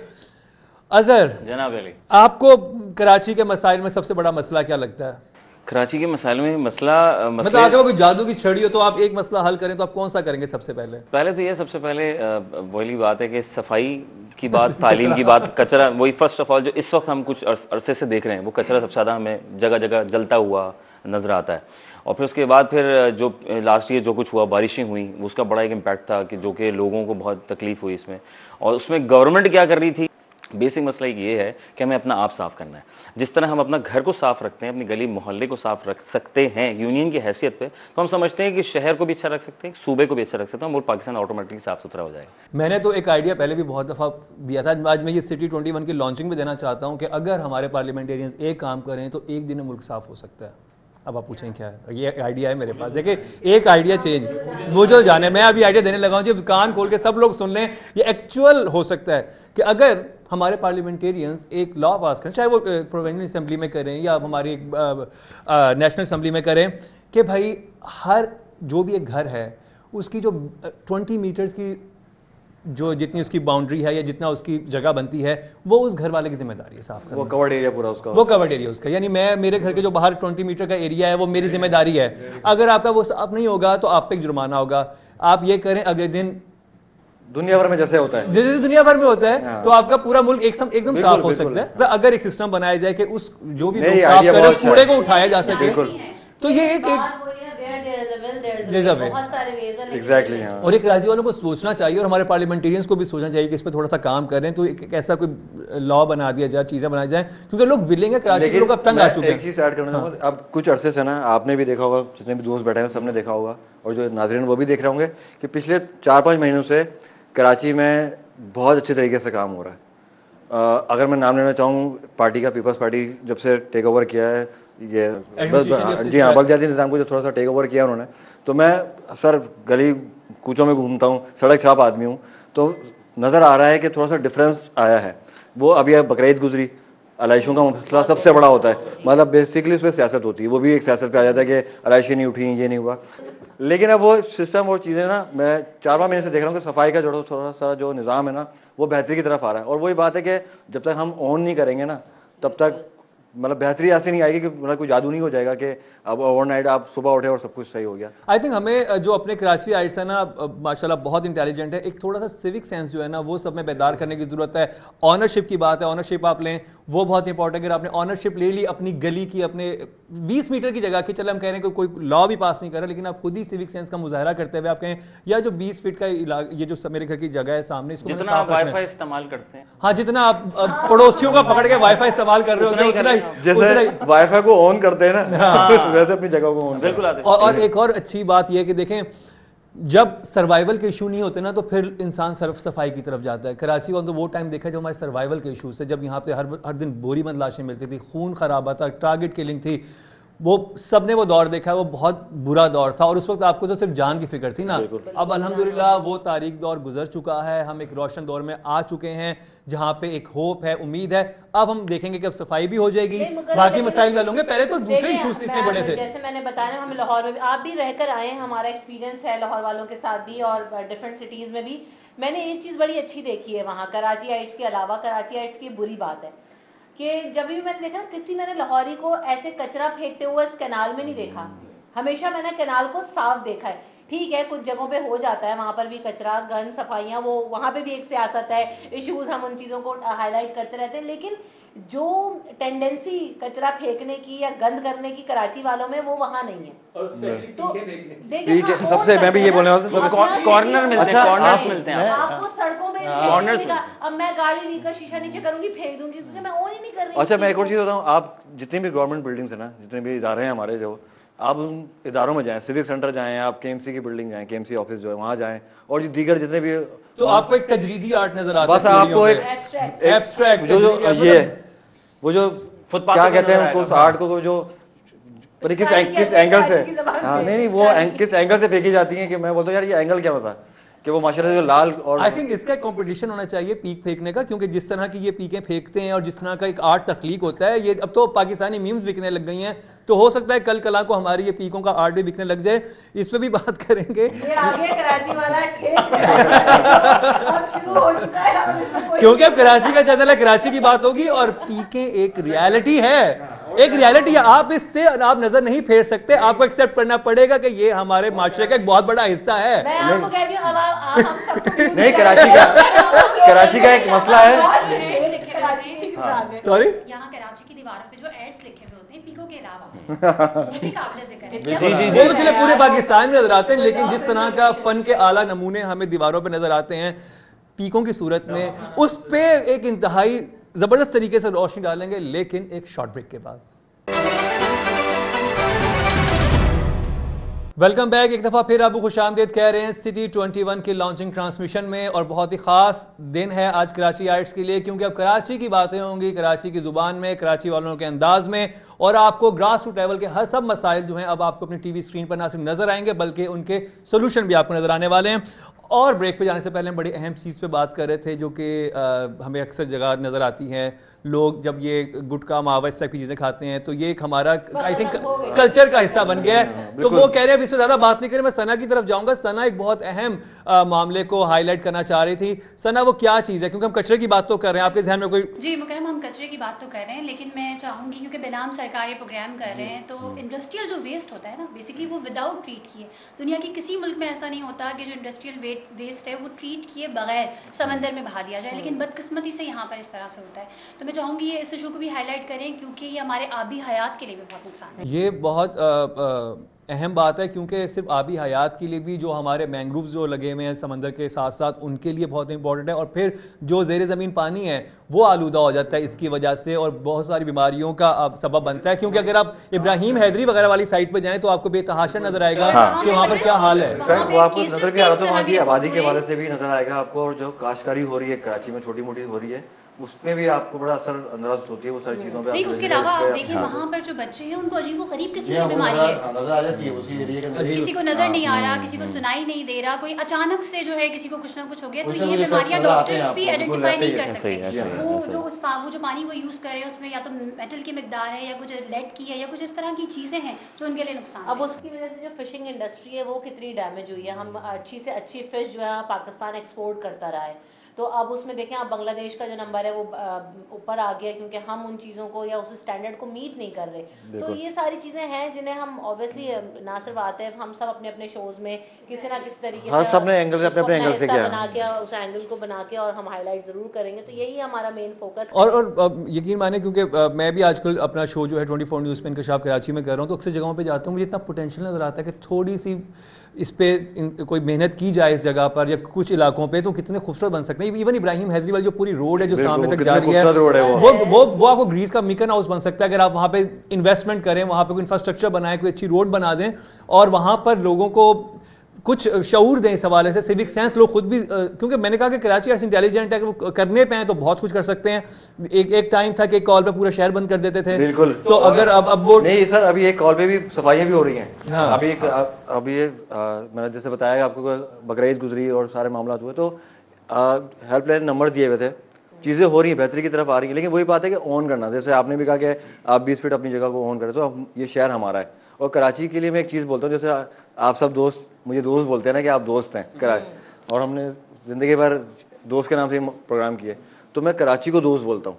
अजहर, जनाब अली, आपको कराची के मसाइल में सबसे बड़ा मसला क्या लगता है? कराची के मसाइल में मसला मतलब मसले आपके पास कोई जादू की छड़ी हो तो आप एक मसला हल करें तो आप कौन सा करेंगे सबसे पहले? पहले तो ये सबसे पहले वही बात है कि सफाई की बात, तालीम की बात, कचरा, वही फर्स्ट ऑफ ऑल जो इस वक्त हम कुछ अरसे से देख रहे हैं, वो कचरा सबसे ज़्यादा हमें जगह जगह जलता हुआ नज़र आता है। और फिर उसके बाद फिर जो लास्ट ईयर जो कुछ हुआ, बारिशें हुई, उसका बड़ा एक इम्पैक्ट था कि जो कि लोगों को बहुत तकलीफ हुई इसमें। और उसमें गवर्नमेंट क्या कर रही थी, बेसिक मसला ये है कि हमें अपना आप साफ़ करना है। जिस तरह हम अपना घर को साफ़ रखते हैं, अपनी गली मोहल्ले को साफ़ रख सकते हैं यूनियन की हैसियत पे, तो हम समझते हैं कि शहर को भी अच्छा रख सकते हैं, सूबे को भी अच्छा रख सकते हैं, और पाकिस्तान ऑटोमेटिकली साफ़ सुथरा हो जाएगा। मैंने तो एक आइडिया पहले भी बहुत दफ़ा दिया था, आज मैं ये सिटी 21 की लॉन्चिंग भी देना चाहता हूँ कि अगर हमारे पार्लियामेंटेरियंस एक काम करें तो एक दिन में मुल्क साफ़ हो सकता है। अब आप पूछें क्या है, ये आइडिया है मेरे पास। देखिए, एक आइडिया चेंज मुझे जाने, मैं अभी आइडिया देने लगा हूँ, जब कान खोल के सब लोग सुन लें, ये एक्चुअल हो सकता है कि अगर हमारे पार्लियामेंटेरियंस एक लॉ पास करें, चाहे वो प्रोविंशियल असेंबली में करें या हमारी नेशनल असेंबली में करें, कि भाई हर जो भी एक घर है उसकी जो 20 मीटर्स की जो जितनी उसकी बाउंड्री है या जितना उसकी जगह बनती है, वो उस घर वाले की जिम्मेदारी है साफ करना। वो कवर्ड एरिया पूरा उसका, वो कवर्ड एरिया उसका, यानी मैं मेरे घर के जो बाहर 20 मीटर का एरिया है वो मेरी जिम्मेदारी है। अगर आपका वो साफ नहीं होगा तो आप पे एक जुर्माना होगा। आप ये करें, अगले दिन दुनिया भर में जैसे होता है, जैसे दुनिया भर में होता है, तो आपका पूरा मुल्क एकदम बिल्कुल, साफ हो बिल्कुल। सकता है। तो अगर एक सिस्टम बनाया जाए कि उस जो भी नहीं, लोग ये साफ idea करें बहुत उस अच्छा कूड़े है। को उठाया जा सके, बिल्कुल। तो ये एक बात वही है, where there is a will, there is a There's a way। way। बहुत सारे ways हैं, लेकिन एग्जैक्टली। हाँ, और एक कराची वालों को सोचना चाहिए और हमारे पार्लियामेंटेरियंस को भी सोचना चाहिए कि इस पर थोड़ा सा काम करें, तो एक ऐसा कोई लॉ बना दिया जाए, चीज़ें बनाई जाए, क्योंकि लोग विलिंग है, कराची के लोग अब तंग आ चुके एक हैं। चीज़ ऐड करना चाहूँगा। अब कुछ अरसे से ना, आपने भी देखा होगा, जितने भी दोस्त बैठे हैं सबने देखा होगा, और जो नाज़रीन वो भी देख रहे होंगे कि पिछले 4-5 महीनों से कराची में बहुत अच्छे तरीके से काम हो रहा है। अगर मैं नाम लेना चाहूँ पार्टी का, पीपल्स पार्टी जब से टेक ओवर किया है ये, जी हाँ, बल्दियाती निज़ाम को जो थोड़ा सा टेक ओवर किया उन्होंने, तो मैं सर गली कूचों में घूमता हूँ, सड़क छाप आदमी हूँ, तो नज़र आ रहा है कि थोड़ा सा डिफरेंस आया है। वो अभी बकरीद गुजरी, अलाइशों का मसला सबसे बड़ा होता है, मतलब बेसिकली उस पर सियासत होती है, वो भी एक सियासत पे आ जाता है कि अलाइशें नहीं उठी, ये नहीं हुआ। लेकिन अब वो सिस्टम और चीज़ें ना, मैं 4-5 महीने से देख रहा हूँ कि सफाई का जो थोड़ा सा जो निज़ाम है ना, वो बेहतरी की तरफ आ रहा है। और वही बात है कि जब तक हम ऑन नहीं करेंगे ना, तब तक मतलब बेहतरी ऐसे नहीं आएगी कि मतलब कोई जादू नहीं हो जाएगा कि अब ओवरनाइट आप सुबह उठे और सब कुछ सही हो गया। आई थिंक हमें जो अपने कराची आइट्स है ना, माशाल्लाह बहुत इंटेलिजेंट है, एक थोड़ा सा सिविक सेंस जो है ना वो सब में बेदार करने की जरूरत है। ऑनरशिप की बात है, ऑनरशिप आप लें, वो बहुत इंपॉर्टेंट है। अगर आपने ऑनरशिप ले ली अपनी गली की, अपने 20 मीटर की जगह की, चले हम कह रहे हैं कि कोई लॉ भी पास नहीं कर रहा, लेकिन आप खुद ही सिविक सेंस का मुजाहरा करते हुए आप कहें या जो 20 फीट का ये जो मेरे घर की जगह है सामने, इसको मैंने जितना साफ आप रखना है। वाईफाई इस्तेमाल करते हैं, हाँ, जितना आप पड़ोसियों का पकड़ के वाईफाई इस्तेमाल कर रहे हो उतना ही जैसे वाईफाई को ऑन करते हैं ना, वैसे अपनी जगह को ऑन। बिल्कुल आते हैं। और एक और अच्छी बात यह है कि देखें, जब सर्वाइवल के इशू नहीं होते ना तो फिर इंसान सर्फ सफाई की तरफ जाता है। कराची वालों तो वो टाइम देखा जब हमारे सर्वाइवल के इशूज से, जब यहाँ पे हर दिन बोरीबंद लाशें मिलती थी, खून खराबा था, टारगेट किलिंग थी, वो सबने वो दौर देखा है, वो बहुत बुरा दौर था। और उस वक्त आपको तो सिर्फ जान की फिक्र थी ना। अब अल्हम्दुलिल्लाह वो तारीख दौर गुजर चुका है, हम एक रोशन दौर में आ चुके हैं जहाँ पे एक होप है, उम्मीद है। अब हम देखेंगे कि अब सफाई भी हो जाएगी, बाकी मसाइल हल होंगे। पहले तो दूसरे इशूज इतने बड़े थे। जैसे मैंने बताया, हम लाहौर में भी, आप भी रहकर आए हैं, हमारा एक्सपीरियंस है लाहौर वालों के साथ भी और डिफरेंट सिटीज़ में भी। मैंने एक चीज़ बड़ी अच्छी देखी है वहाँ कराची आइट्स के अलावा। कराची आइट्स की बुरी बात है कि जब भी मैंने देखा ना, मैंने लाहौरी को ऐसे कचरा फेंकते हुए इस कैनाल में नहीं देखा। हमेशा मैंने कैनाल को साफ देखा है। ठीक है, कुछ जगहों पे हो जाता है, वहाँ पर भी कचरा, गंद, सफाइयाँ, वो वहाँ पे भी एक सियासत है, इश्यूज, हम उन चीज़ों को हाईलाइट करते रहते हैं। लेकिन जो टेंडेंसी कचरा फेंकने की या गंद करने की कराची वालों में वो वहाँ नहीं है। तो देखिए ठीक है, सबसे मैं भी ये बोलने वाला था कॉर्नर मिलते हैं, कॉर्नर्स मिलते हैं। आपको सड़कों में Corners नहीं, अब मैं गाड़ी का शीशा नीचे करूंगी, फेंक दूंगी, क्योंकि मैं ओन ही नहीं कर रही। अच्छा, मैं एक और चीज़ बताऊँ, आप जितनी भी गवर्नमेंट बिल्डिंग्स है ना, जितने भी इदारे हैं हमारे, जो आप उन इदारों में जाएं, सिविक सेंटर जाएं, आप केएमसी की बिल्डिंग जाएं, केएमसी ऑफिस जो है वहाँ जाएं, और जो दीगर जितने भी, तो आपको एक तजरीदी आर्ट नजर आता है, बस आपको एक एब्स्ट्रैक्ट जो ये वो जो फुटपाथ क्या पे कहते हैं नजर उसको, उस आएगा। आर्ट को जो पता किस एंगल से, हाँ नहीं वो किस एंगल से फेंकी जाती है, कि मैं बोलता हूँ यार ये एंगल क्या होता है, कि वो माशाल्लाह से जो लाल और आई थिंक इसका कंपटीशन होना चाहिए पीक फेंकने का, क्योंकि जिस तरह की ये पीकें फेंकते हैं और जिस तरह का एक आर्ट तख्लीक होता है, ये अब तो पाकिस्तानी मीम्स बिकने लग गई हैं, तो हो सकता है कल कला को हमारी ये पीकों का आर्ट भी बिकने लग जाए। इस पे भी बात करेंगे। ये आगे कराची वाला ठेठ अब शुरू हो चुका है, अब इसमें कोई क्योंकि अब कराची का चैनल है, कराची की बात होगी, और पीकें एक रियलिटी है, एक रियलिटी है, आप इससे आप नजर नहीं फेर सकते, आपको एक्सेप्ट करना पड़ेगा कि ये हमारे माशरे का एक बहुत बड़ा हिस्सा है। मैं आपको कह रही हूँ, अब हम सबको नहीं, कराची का एक मसला है। सॉरी, यहाँ कराची की दीवारों पे जो एड्स लिखे हुए होते हैं पीको के अलावा, वो भी काबिल जिक्र है। वो तो चले पूरे पाकिस्तान में नजर आते हैं, लेकिन जिस तरह का फन के आला नमूने हमें दीवारों पे नजर आते हैं पीकों की सूरत में, उस पे एक इंतहाई जबरदस्त तरीके से रोशनी डालेंगे, लेकिन एक शॉर्ट ब्रेक के बाद। वेलकम बैक, एक दफ़ा फिर आपको खुशामदीद कह रहे हैं सिटी 21 की लॉन्चिंग ट्रांसमिशन में, और बहुत ही ख़ास दिन है आज कराची आर्ट्स के लिए, क्योंकि अब कराची की बातें होंगी कराची की ज़ुबान में, कराची वालों के अंदाज में, और आपको ग्रास रूट लेवल के हर सब मसाइल जो हैं अब आपको अपनी टीवी स्क्रीन पर ना सिर्फ नज़र आएंगे बल्कि उनके सोल्यूशन भी आपको नज़र आने वाले हैं। और ब्रेक पे जाने से पहले हम बड़ी अहम चीज़ पे बात कर रहे थे, जो कि हमें अक्सर जगह नज़र आती हैं, लोग जब ये गुटखा मावा इस टाइप की चीज़ें खाते हैं तो ये एक हमारा आई थिंक कल्चर का हिस्सा बन गया है। तो वो कह रहे हैं अब इस पर ज़्यादा बात नहीं करें, मैं सना की तरफ जाऊंगा। सना एक बहुत अहम मामले को हाईलाइट करना चाह रही थी। सना, वो क्या चीज़ है, क्योंकि हम कचरे की बात तो कर रहे हैं, आपके ध्यान में कोई? जी मुकरम, हम कचरे की बात तो कर रहे हैं, लेकिन मैं चाहूँगी क्योंकि बेनाम सरकार ये प्रोग्राम कर रहे हैं, तो इंडस्ट्रियल जो वेस्ट होता है ना, बेसिकली वो विदाउट ट्रीट किए, दुनिया के किसी मुल्क में ऐसा नहीं होता कि जो इंडस्ट्रियल वेस्ट है वो ट्रीट किए बगैर समंदर में बहा दिया जाए, लेकिन बदकिस्मती से यहाँ पर इस तरह से होता है। तो मैं चाहूँगी ये इस इशू को भी हाईलाइट करें, क्योंकि ये हमारे आबी हयात के लिए भी बहुत नुकसान है। ये बहुत अहम बात है, क्योंकि सिर्फ आबी हयात के लिए भी, जो हमारे मैंग्रोव्स जो लगे हुए हैं समंदर के साथ साथ, उनके लिए बहुत इंपॉर्टेंट है, और फिर जो ज़ेर ज़मीन पानी है वो आलूदा हो जाता है इसकी वजह से, और बहुत सारी बीमारियों का अब सबब बनता है। क्योंकि अगर आप इब्राहिम हैदरी वगैरह वाली साइट पर जाएं तो आपको बेतहाशा नजर आएगा कि वहाँ पर क्या हाल है। वो आपको नजर भी आ रहा था, वहाँ की आबादी के हवाले से भी नजर आएगा आपको, और जो काश्तकारी हो रही है कराची में छोटी मोटी हो रही है, उसमें भी आपको बड़ा असर अंदाज होती है वो सारी चीज़ों पे। नहीं, उसके अलावा आप देखिए वहाँ पर जो बच्चे हैं उनको अजीब व गरीब किस्म की बीमारी है, किसी को नजर नहीं आ रहा, किसी को सुनाई नहीं दे रहा, कोई अचानक से जो है किसी को कुछ ना कुछ हो गया, तो ये बीमारियाँ डॉक्टर्स भी आइडेंटिफाई नहीं कर सकते। वो जो पानी वो यूज़ कर रहे हैं उसमें या तो मेटल की मिकदार है, या कुछ लेड की है, या कुछ इस तरह की चीज़ें हैं जो उनके लिए नुकसान। अब उसकी वजह से जो फिशिंग इंडस्ट्री है वो कितनी डैमेज हुई है। हम अच्छी से अच्छी फिश जो है पाकिस्तान एक्सपोर्ट करता रहा है, तो अब उसमें देखें आप बांग्लादेश का जो नंबर है वो ऊपर आ गया, क्योंकि हम उन चीज़ों को या उस स्टैंडर्ड को मीट नहीं कर रहे। तो ये सारी चीज़ें हैं जिन्हें हम ऑब्वियसली ना सिर्फ आते हैं, हम सब अपने अपने शोज़ में किसी ना किसी तरीके से सबने एंगल से अपने एंगल से किया बना के उस एंगल को बना के और हम हाईलाइट ज़रूर करेंगे। तो यही हमारा मेन फोकस। और यकीन माने, क्योंकि मैं भी आजकल अपना शो जो है 24 न्यूज़ पे इंकशाफ कराची में कर रहा हूँ, तो अक्सर जगहों पे जाता हूँ, मुझे इतना पोटेंशियल नज़र आता है कि थोड़ी सी इस पे कोई मेहनत की जाए इस जगह पर या कुछ इलाकों पे, तो कितने खूबसूरत बन सकते हैं। इवन इब्राहिम हैदरी वाली जो पूरी रोड है जो सामने तक जा रही है, वो आपको ग्रीस का मिकन हाउस बन सकता है अगर आप वहाँ पे इन्वेस्टमेंट करें, वहाँ पे कोई इंफ्रास्ट्रक्चर बनाए, कोई अच्छी रोड बना दें, और वहाँ पर लोगों को कुछ शऊर दें इस हवाले से, सिविक सेंस लोग खुद भी, क्योंकि मैंने कहा कि कराची ऐसे इंटेलिजेंट है कि वो करने पे हैं तो बहुत कुछ कर सकते हैं। एक टाइम था कि एक कॉल पे पूरा शहर बंद कर देते थे। बिल्कुल। तो अगर अब वो नहीं सर, अभी एक कॉल पे भी सफाइयाँ भी हो रही हैं। हाँ। अभी मैंने जैसे बताया आपको, बकरीद गुजरी और सारे मामला हुए, तो हेल्पलाइन नंबर दिए हुए थे, चीज़ें हो रही हैं, बेहतरी की तरफ आ रही हैं, लेकिन वही बात है कि ऑन करना, जैसे आपने भी कहा कि आप 20 फीट अपनी जगह को ऑन करें, तो ये शहर हमारा है। और कराची के लिए मैं एक चीज़ बोलता हूँ, जैसे आप सब दोस्त मुझे दोस्त बोलते हैं ना कि आप दोस्त हैं कराची, और हमने ज़िंदगी भर दोस्त के नाम से प्रोग्राम किए, तो मैं कराची को दोस्त बोलता हूँ।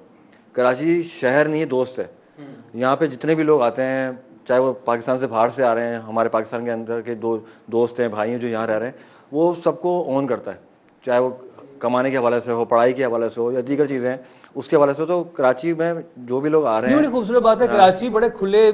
कराची शहर नहीं है, दोस्त है। यहाँ पे जितने भी लोग आते हैं, चाहे वो पाकिस्तान से बाहर से आ रहे हैं, हमारे पाकिस्तान के अंदर के दोस्त हैं, भाई हैं जो यहाँ रह रहे हैं, वो सबको ऑन करता है, चाहे वो कमाने के हवाले से हो, पढ़ाई के हवाले से हो या दीगर चीज़ें हैं उसके हवाले से हो, तो कराची में जो भी लोग आ रहे ये बड़ी हैं, खूबसूरत बात है। कराची बड़े खुले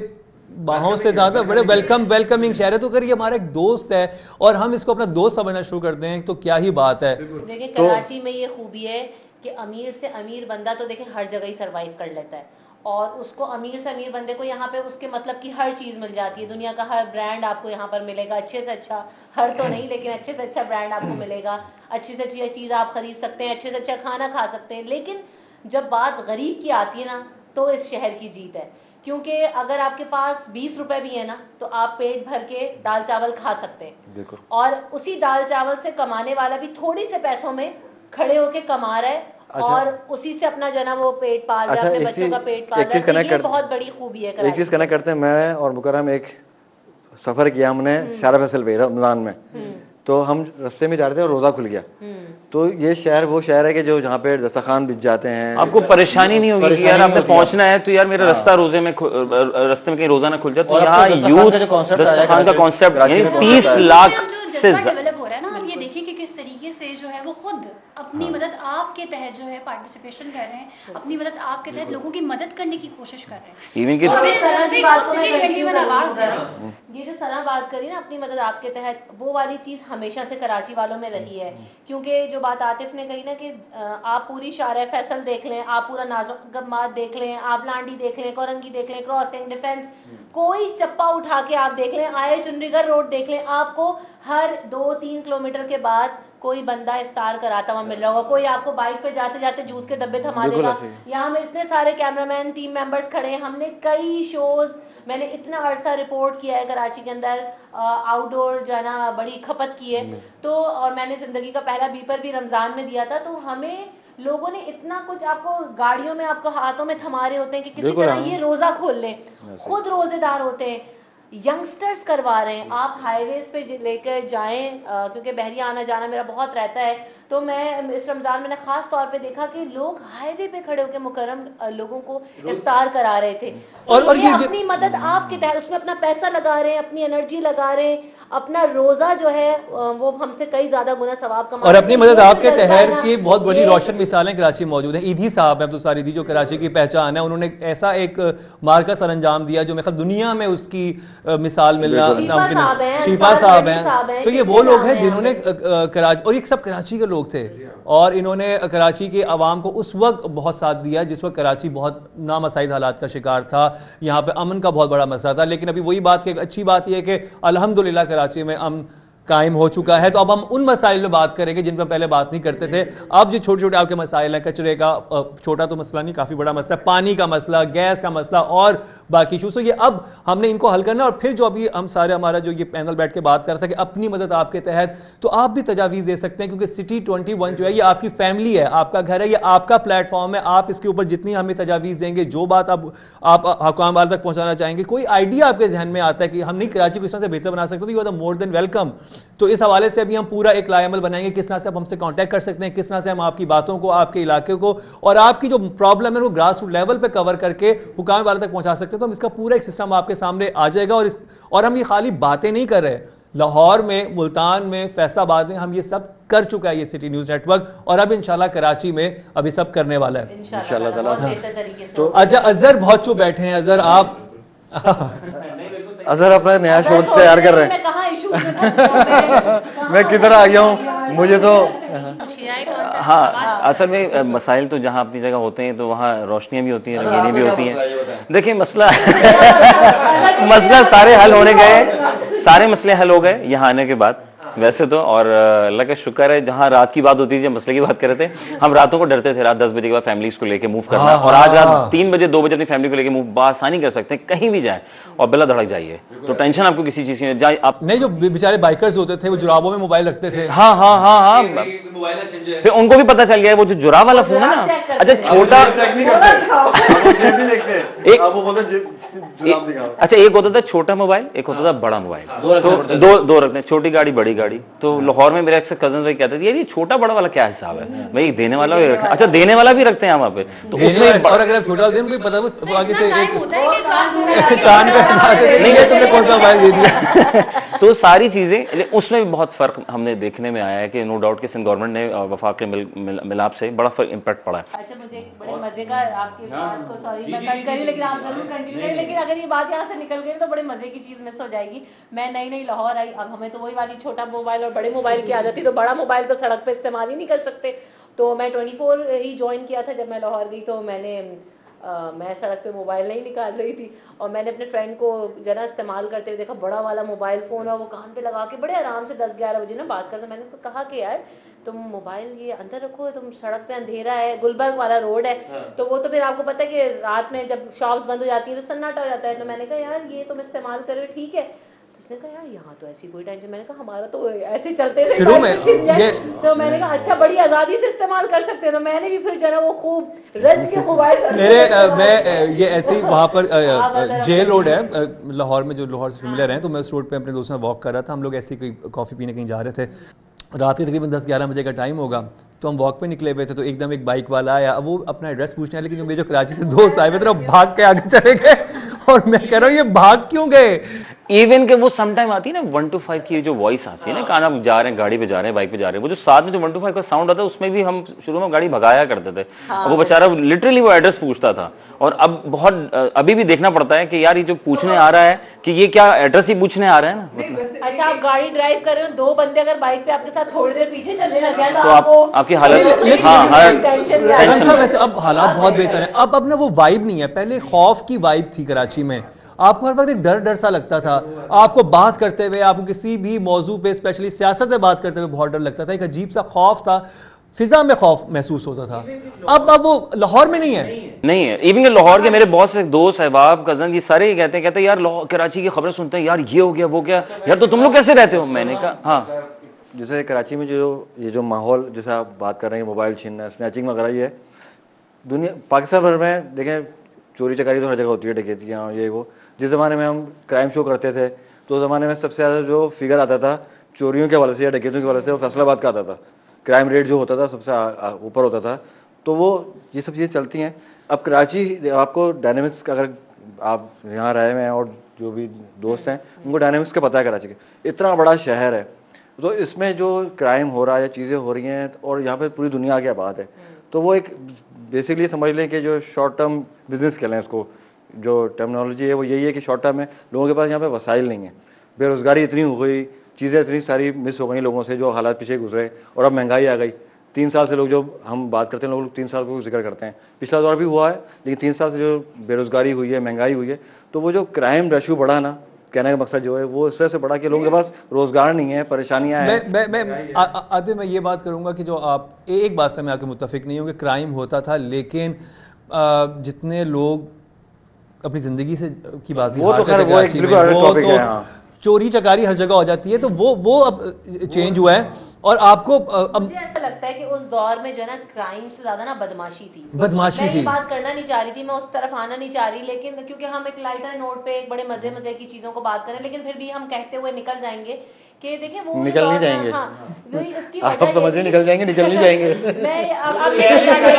बाहों से ज़्यादा बड़े वेलकमिंग शहर है। तो अगर ये हमारा एक दोस्त है और हम इसको अपना दोस्त समझना शुरू करते हैं तो क्या ही बात है। देखिए कराची में ये खूबी है कि अमीर से अमीर बंदा तो देखें हर जगह ही सरवाइव कर लेता है, और उसको अमीर से अमीर बंदे को यहाँ पे उसके मतलब की हर चीज़ मिल जाती है। दुनिया का हर ब्रांड आपको यहाँ पर मिलेगा, अच्छे से अच्छा, हर तो नहीं लेकिन अच्छे से अच्छा ब्रांड आपको मिलेगा, अच्छी से अच्छी चीज़ आप खरीद सकते हैं, अच्छे से अच्छा खाना खा सकते हैं। लेकिन जब बात गरीब की आती है ना, तो इस शहर की जीत है, क्योंकि अगर आपके पास 20 रुपए भी है ना, तो आप पेट भर के दाल चावल खा सकते हैं, और उसी दाल चावल से कमाने वाला भी थोड़ी से पैसों में खड़े होके कमा रहा है, और उसी से अपना जो है ना वो पेट पाल रहा है, अपने बच्चों का पेट पाल रहा है। ये बहुत बड़ी खूबी है। एक चीज़ कनेक्ट करते हैं, मैं और मुकर्रम एक सफ़र किया हमने शारा फैसल पे रमज़ान में, तो हम रास्ते में जा रहे थे और रोज़ा खुल गया। तो ये शहर वो शहर है कि जो जहाँ पे दस्तरखान बिछ जाते हैं, आपको परेशानी नहीं होगी कि यार आपने पहुंचना है तो यार मेरा रास्ता रोजे में रास्ते में कहीं रोजा ना खुल जाए। तो यहाँ यूथ दस्तरखान का कॉन्सेप्ट 30 लाख से डेवलप हो रहा है ना। आप ये देखिए कि किस तरीके से जो है वो खुद अपनी मदद आपके तहत जो है पार्टिसिपेशन कर रहे हैं, अपनी मदद आपके तहत लोगों की मदद करने की कोशिश कर रहे हैं। इवन कि ये जो सना बात करी ना अपनी मदद आपके तहत, वो वाली चीज़ हमेशा से कराची वालों में रही है। क्योंकि जो बात आतिफ ने कही ना कि आप पूरी शारा फैसल देख लें, आप पूरा नाज़गमात देख लें, आप लांडी देख लें, कोरंगी देख लें, क्रॉसिंग, डिफेंस, कोई चप्पा उठा के आप देख लें, आए चुनरीगढ़ रोड देख लें, आपको हर 2-3 किलोमीटर के बाद कोई बंदा इफ्तार कराता हुआ मिल रहा होगा, कोई आपको बाइक पे जाते जाते जूस के डब्बे थमा देगा। यहाँ में इतने सारे कैमरामैन टीम मेंबर्स खड़े हैं, हमने कई शोज, मैंने इतना अरसा रिपोर्ट किया है कराची के अंदर, आउटडोर जो है ना बड़ी खपत की है। तो और मैंने ज़िंदगी का पहला बीपर भी रमज़ान में दिया था। तो हमें लोगों ने इतना कुछ आपको गाड़ियों में आपको हाथों में थमा रहे होते हैं कि किसी तरह ये रोज़ा खोल लें, खुद रोज़ेदार होते हैं, यंगस्टर्स करवा रहे हैं। आप हाईवेज पे लेकर जाएं, क्योंकि बहरिया आना जाना मेरा बहुत रहता है, तो मैं इस रमज़ान मैंने ख़ास तौर पे देखा कि लोग हाईवे पे खड़े होकर मुकर्रम लोगों को इफ्तार करा रहे थे। और ये अपनी मदद आपके तहत, उसमें अपना पैसा लगा रहे हैं, अपनी एनर्जी लगा रहे हैं, अपना रोज़ा जो है वो हमसे कई ज़्यादा गुना सवाब कमा, और अपनी मदद आपके तहत की बहुत बड़ी रोशन मिसालें कराची मौजूद हैं। ईदी साहब है, अब्दुल सारिदी, जो कराची की पहचान है, उन्होंने ऐसा एक मार्का सर अंजाम दिया जो मतलब दुनिया में उसकी मिसाल मिलना शीफा साहब हैं। तो ये वो लोग हैं जिन्होंने कराची, और ये सब कराची के लोग थे, और इन्होंने कराची के आवाम को उस वक्त बहुत साथ दिया जिस वक्त कराची बहुत नामसाइद हालात का शिकार था, यहाँ पे अमन का बहुत बड़ा मसला था। लेकिन अभी वही बात की अच्छी बात यह है कि अल्हम्दुलिल्लाह कराची में अमन कायम हो चुका है। तो अब हम उन मसाइल में बात करेंगे जिन पर पहले बात नहीं करते थे। अब जो छोटे छोटे आपके मसाइल हैं, कचरे का, छोटा तो मसला नहीं, काफ़ी बड़ा मसला, पानी का मसला, गैस का मसला और बाकी इशूज़, तो ये अब हमने इनको हल करना। और फिर जो अभी हम सारे हमारा जो ये पैनल बैठ के बात कर रहा था कि अपनी मदद आपके तहत, तो आप भी तजावीज़ दे सकते हैं, क्योंकि सिटी 21 जो है ये आपकी फैमिली है, आपका घर है, ये आपका प्लेटफॉर्म है। आप इसके ऊपर जितनी हमें तजावीज़ देंगे, जो बात आप हुकाम वाले तक पहुँचाना चाहेंगे, कोई आइडिया आपके जहन में आता है कि हम नहीं कराची को इस तरह से बेहतर बना सकते, तो you are the more than welcome. तो इस हवाले से अभी हम पूरा एक लाएमल बनाएंगे, किस तरह से आप हमसे कांटेक्ट कर सकते हैं, किस तरह से हम आपकी बातों को, आपके इलाके को और आपकी जो प्रॉब्लम है वो ग्रास रूट लेवल पे कवर करके हुकाम वाले तक पहुंचा सकते हैं। तो हम इसका पूरा एक सिस्टम आपके सामने आ जाएगा। और हम ये खाली बातें नहीं कर रहे, लाहौर में, मुल्तान में, फैसलाबाद में हम ये सब कर चुका है ये सिटी न्यूज़ नेटवर्क, और अब इंशाल्लाह कराची में अभी सब करने वाला है इंशाल्लाह ताला। तो अच्छा, अजहर बहुत चुप बैठे हैं। अजहर आप अजहर अपना नया शो तैयार कर रहे हैं, मैं किधर आ गया हूँ, मुझे तो हाँ, असल में मसाइल तो जहाँ अपनी जगह होते हैं तो वहाँ रोशनियाँ भी होती हैं, रंगीनी भी होती हैं। देखिए मसला मसला सारे हल होने गए, सारे मसले हल हो गए यहाँ आने के बाद वैसे तो। और अल्लाह का शुक्र है, जहाँ रात की बात होती थी, जब मसले की बात कर रहे थे, हम रातों को डरते थे रात 10 बजे के बाद फैमिलीज को लेके मूव करना, और आज रात 3 बजे 2 बजे अपनी फैमिली को लेके मूव बासानी कर सकते हैं, कहीं भी जाए और बिला धड़क जाइए, तो टेंशन आपको किसी चीज़ की जाए। आप नहीं, जो बेचारे बाइकर्स होते थे वो जुराबों में मोबाइल रखते थे, हाँ हाँ हाँ हाँ, फिर उनको भी पता चल गया वो जो जुराब वाला फोन है ना, अच्छा छोटा, अच्छा एक होता था छोटा मोबाइल, एक होता था बड़ा मोबाइल, तो दो रखते हैं, छोटी गाड़ी बड़ी गाड़ी। तो लाहौर में मेरे अक्सर कजन भाई कहते थे यार ये छोटा बड़ा वाला क्या हिसाब है भाई, देने वाला भी रखना, अच्छा देने वाला भी रखते हैं वहाँ पे, तो उसमें और अगर आप छोटा दें कोई पता वो आगे से एक होता है कि कान का नहीं है, तुमने कौन सा मोबाइल दे दिया। तो सारी चीज़ें, उसमें भी बहुत फ़र्क हमने देखने में आया है कि नो डाउट कि सिंध गवर्नमेंट ने वफाक के मिलाप से बड़ा इम्पैक्ट पड़ा है। अच्छा, मुझे एक बड़े मजे का आपकी बात को, सॉरी मैं कट करी, लेकिन आप जरूर कंटिन्यू करें। लेकिन अगर ये बात यहाँ से निकल गई तो बड़े मजे की चीज़ मिस हो जाएगी। मैं नई नई लाहौर आई, अब हमें तो वही वाली छोटा मोबाइल और बड़े मोबाइल की आदत थी, तो बड़ा मोबाइल तो सड़क पे इस्तेमाल ही नहीं कर सकते। तो मैं 24 ही ज्वाइन किया था जब मैं लाहौर गई, तो मैं सड़क पे मोबाइल नहीं निकाल रही थी, और मैंने अपने फ्रेंड को जना इस्तेमाल करते हुए देखा, बड़ा वाला मोबाइल फ़ोन है, वो कान पे लगा के बड़े आराम से 10-11 बजे ना बात करते। मैंने उसको कहा कि यार तुम मोबाइल ये अंदर रखो, तुम सड़क पे अंधेरा है, गुलबर्ग वाला रोड है, तो वो तो फिर आपको पता है कि रात में जब शॉप्स बंद हो जाती है तो सन्नाटा हो जाता है। तो मैंने कहा यार ये तुम इस्तेमाल करो, ठीक है। उसने कहा यार यहाँ तो ऐसी कोई टेंशन। मैंने कहा हमारा तो ऐसे चलते से शुरू में तो मैंने कहा अच्छा बड़ी आज़ादी से इस्तेमाल कर सकते हैं। तो मैंने भी फिर जो है ना वो खूब रज के मोबाइल मैं ये ऐसे ही वहाँ पर जेल रोड है लाहौर में, जो लाहौर से फेमिलियर हैं, तो मैं उस रोड पे अपने दोस्तों में वॉक कर रहा था। हम लोग ऐसे ही कोई कॉफ़ी पीने कहीं जा रहे थे, रात के तकरीबन 10-11 बजे का टाइम होगा, तो हम वॉक पे निकले हुए थे, तो एकदम एक बाइक वाला आया। अब वो अपना एड्रेस पूछने आया, लेकिन जो मेरे जो कराची से दोस्त आए हुए थे भाग के आगे चले गए, और मैं कह रहा हूँ ये भाग क्यों गए। इवन के वो समटाइम आती है ना 1 to 5 की जो वॉइस आती है ना, कान आप जा रहे हैं, गाड़ी पे जा रहे हैं, बाइक पे जा रहे हैं, वो जो साथ में जो 1 to 5 का साउंड आता है, उसमें भी हम शुरू में गाड़ी भगाया करते थे। अब वो बेचारा लिटरली वो एड्रेस पूछता था, और अब बहुत अभी भी देखना पड़ता है कि यार ये जो पूछने आ रहा है कि ये क्या एड्रेस ही पूछने आ रहा है ना, मतलब। अच्छा, आप गाड़ी ड्राइव कर रहे हो, 2 बंदे अगर बाइक पे आपके साथ थोड़ी देर पीछे चलने लग जाए तो आपकी हालत टेंशन। वैसे अब हालात बहुत बेहतर है, अब ना वो वाइब नहीं है। पहले खौफ की वाइब थी कराची में, आपको हर वक्त एक डर डर सा लगता था। आपको बात करते हुए, आपको किसी भी मौजू पे, स्पेशली सियासत में बात करते हुए बहुत डर लगता था, एक अजीब सा खौफ था, फिजा में खौफ महसूस होता था। अब वो लाहौर में नहीं है। इवन लाहौर के मेरे बहुत से दोस्त, सहबाब, कजन, ये सारे ही कहते हैं यार लाहौर कराची की खबरें सुनते हैं, यार ये हो गया वो क्या, यार तो तुम लोग कैसे रहते हो। मैंने कहा हाँ, जैसे कराची में जो माहौल जैसे आप बात कर रहे हैं, मोबाइल छीनना, स्नैचिंग वगैरह, ये है दुनिया पाकिस्तान भर में देखें, चोरी चकारी तो हर जगह होती है, डकैतियाँ ये वो। जिस ज़माने में हम क्राइम शो करते थे, तो उस ज़माने में सबसे ज़्यादा जो फिगर आता था चोरियों के हवाले से या डकैतियों के हवाले से, वो फैसलाबाद का आता था। क्राइम रेट जो होता था सबसे ऊपर होता था। तो वो ये सब चीज़ें चलती हैं। अब कराची आपको डायनेमिक्स, अगर आप यहाँ रहे हैं और जो भी दोस्त हैं उनको डायनेमिक्स का पता है कराची के, इतना बड़ा शहर है, तो इसमें जो क्राइम हो रहा है या चीज़ें हो रही हैं, और यहाँ पे पूरी दुनिया की बात है, तो वो एक बेसिकली समझ लें कि जो शॉर्ट टर्म बिजनेस कह लें इसको, जो टर्मिनोलॉजी है वो यही है कि शॉर्ट टर्म है। लोगों के पास यहाँ पे वसाइल नहीं है, बेरोज़गारी इतनी हो गई, चीज़ें इतनी सारी मिस हो गई लोगों से, जो हालात पीछे गुजरे, और अब महंगाई आ गई। 3 साल से लोग, जो हम बात करते हैं, लोग 3 साल को जिक्र करते हैं, पिछला दौर भी हुआ है, लेकिन 3 साल से जो बेरोज़गारी हुई है, महंगाई हुई है, तो वो जो क्राइम रेशो बढ़ा ना, कहने का मकसद जो है वो इस वजह से बढ़ा कि लोगों के पास रोज़गार नहीं है, परेशानियाँ हैं। मैं ये बात करूँगा कि जो आप एक बात से मैं आपके मुत्तफिक नहीं हूँ कि क्राइम होता था, लेकिन जितने लोग अपनी ज़िंदगी से की बाजी वो तो खैर वो एक बिल्कुल अलग टॉपिक है। हाँ, चोरी चकारी हर जगह हो जाती है, तो वो अब चेंज हुआ है। और आपको मुझे ऐसा लगता है कि उस दौर में जो है ना, क्राइम से ज्यादा ना बदमाशी थी। बदमाशी मैं थी। ये बात करना नहीं चाह रही थी, मैं उस तरफ आना नहीं चाह रही, लेकिन क्योंकि हम एक लाइटर नोट पे एक बड़े मजे मजे की चीजों को बात करें, लेकिन फिर भी हम कहते हुए निकल जाएंगे कि देखिए वो निकल नहीं जाएंगे। हाँ, वही उसकी आप वजह समझ में निकल जाएंगे, निकल नहीं जाएंगे। मैं अब निकल जाएंगे।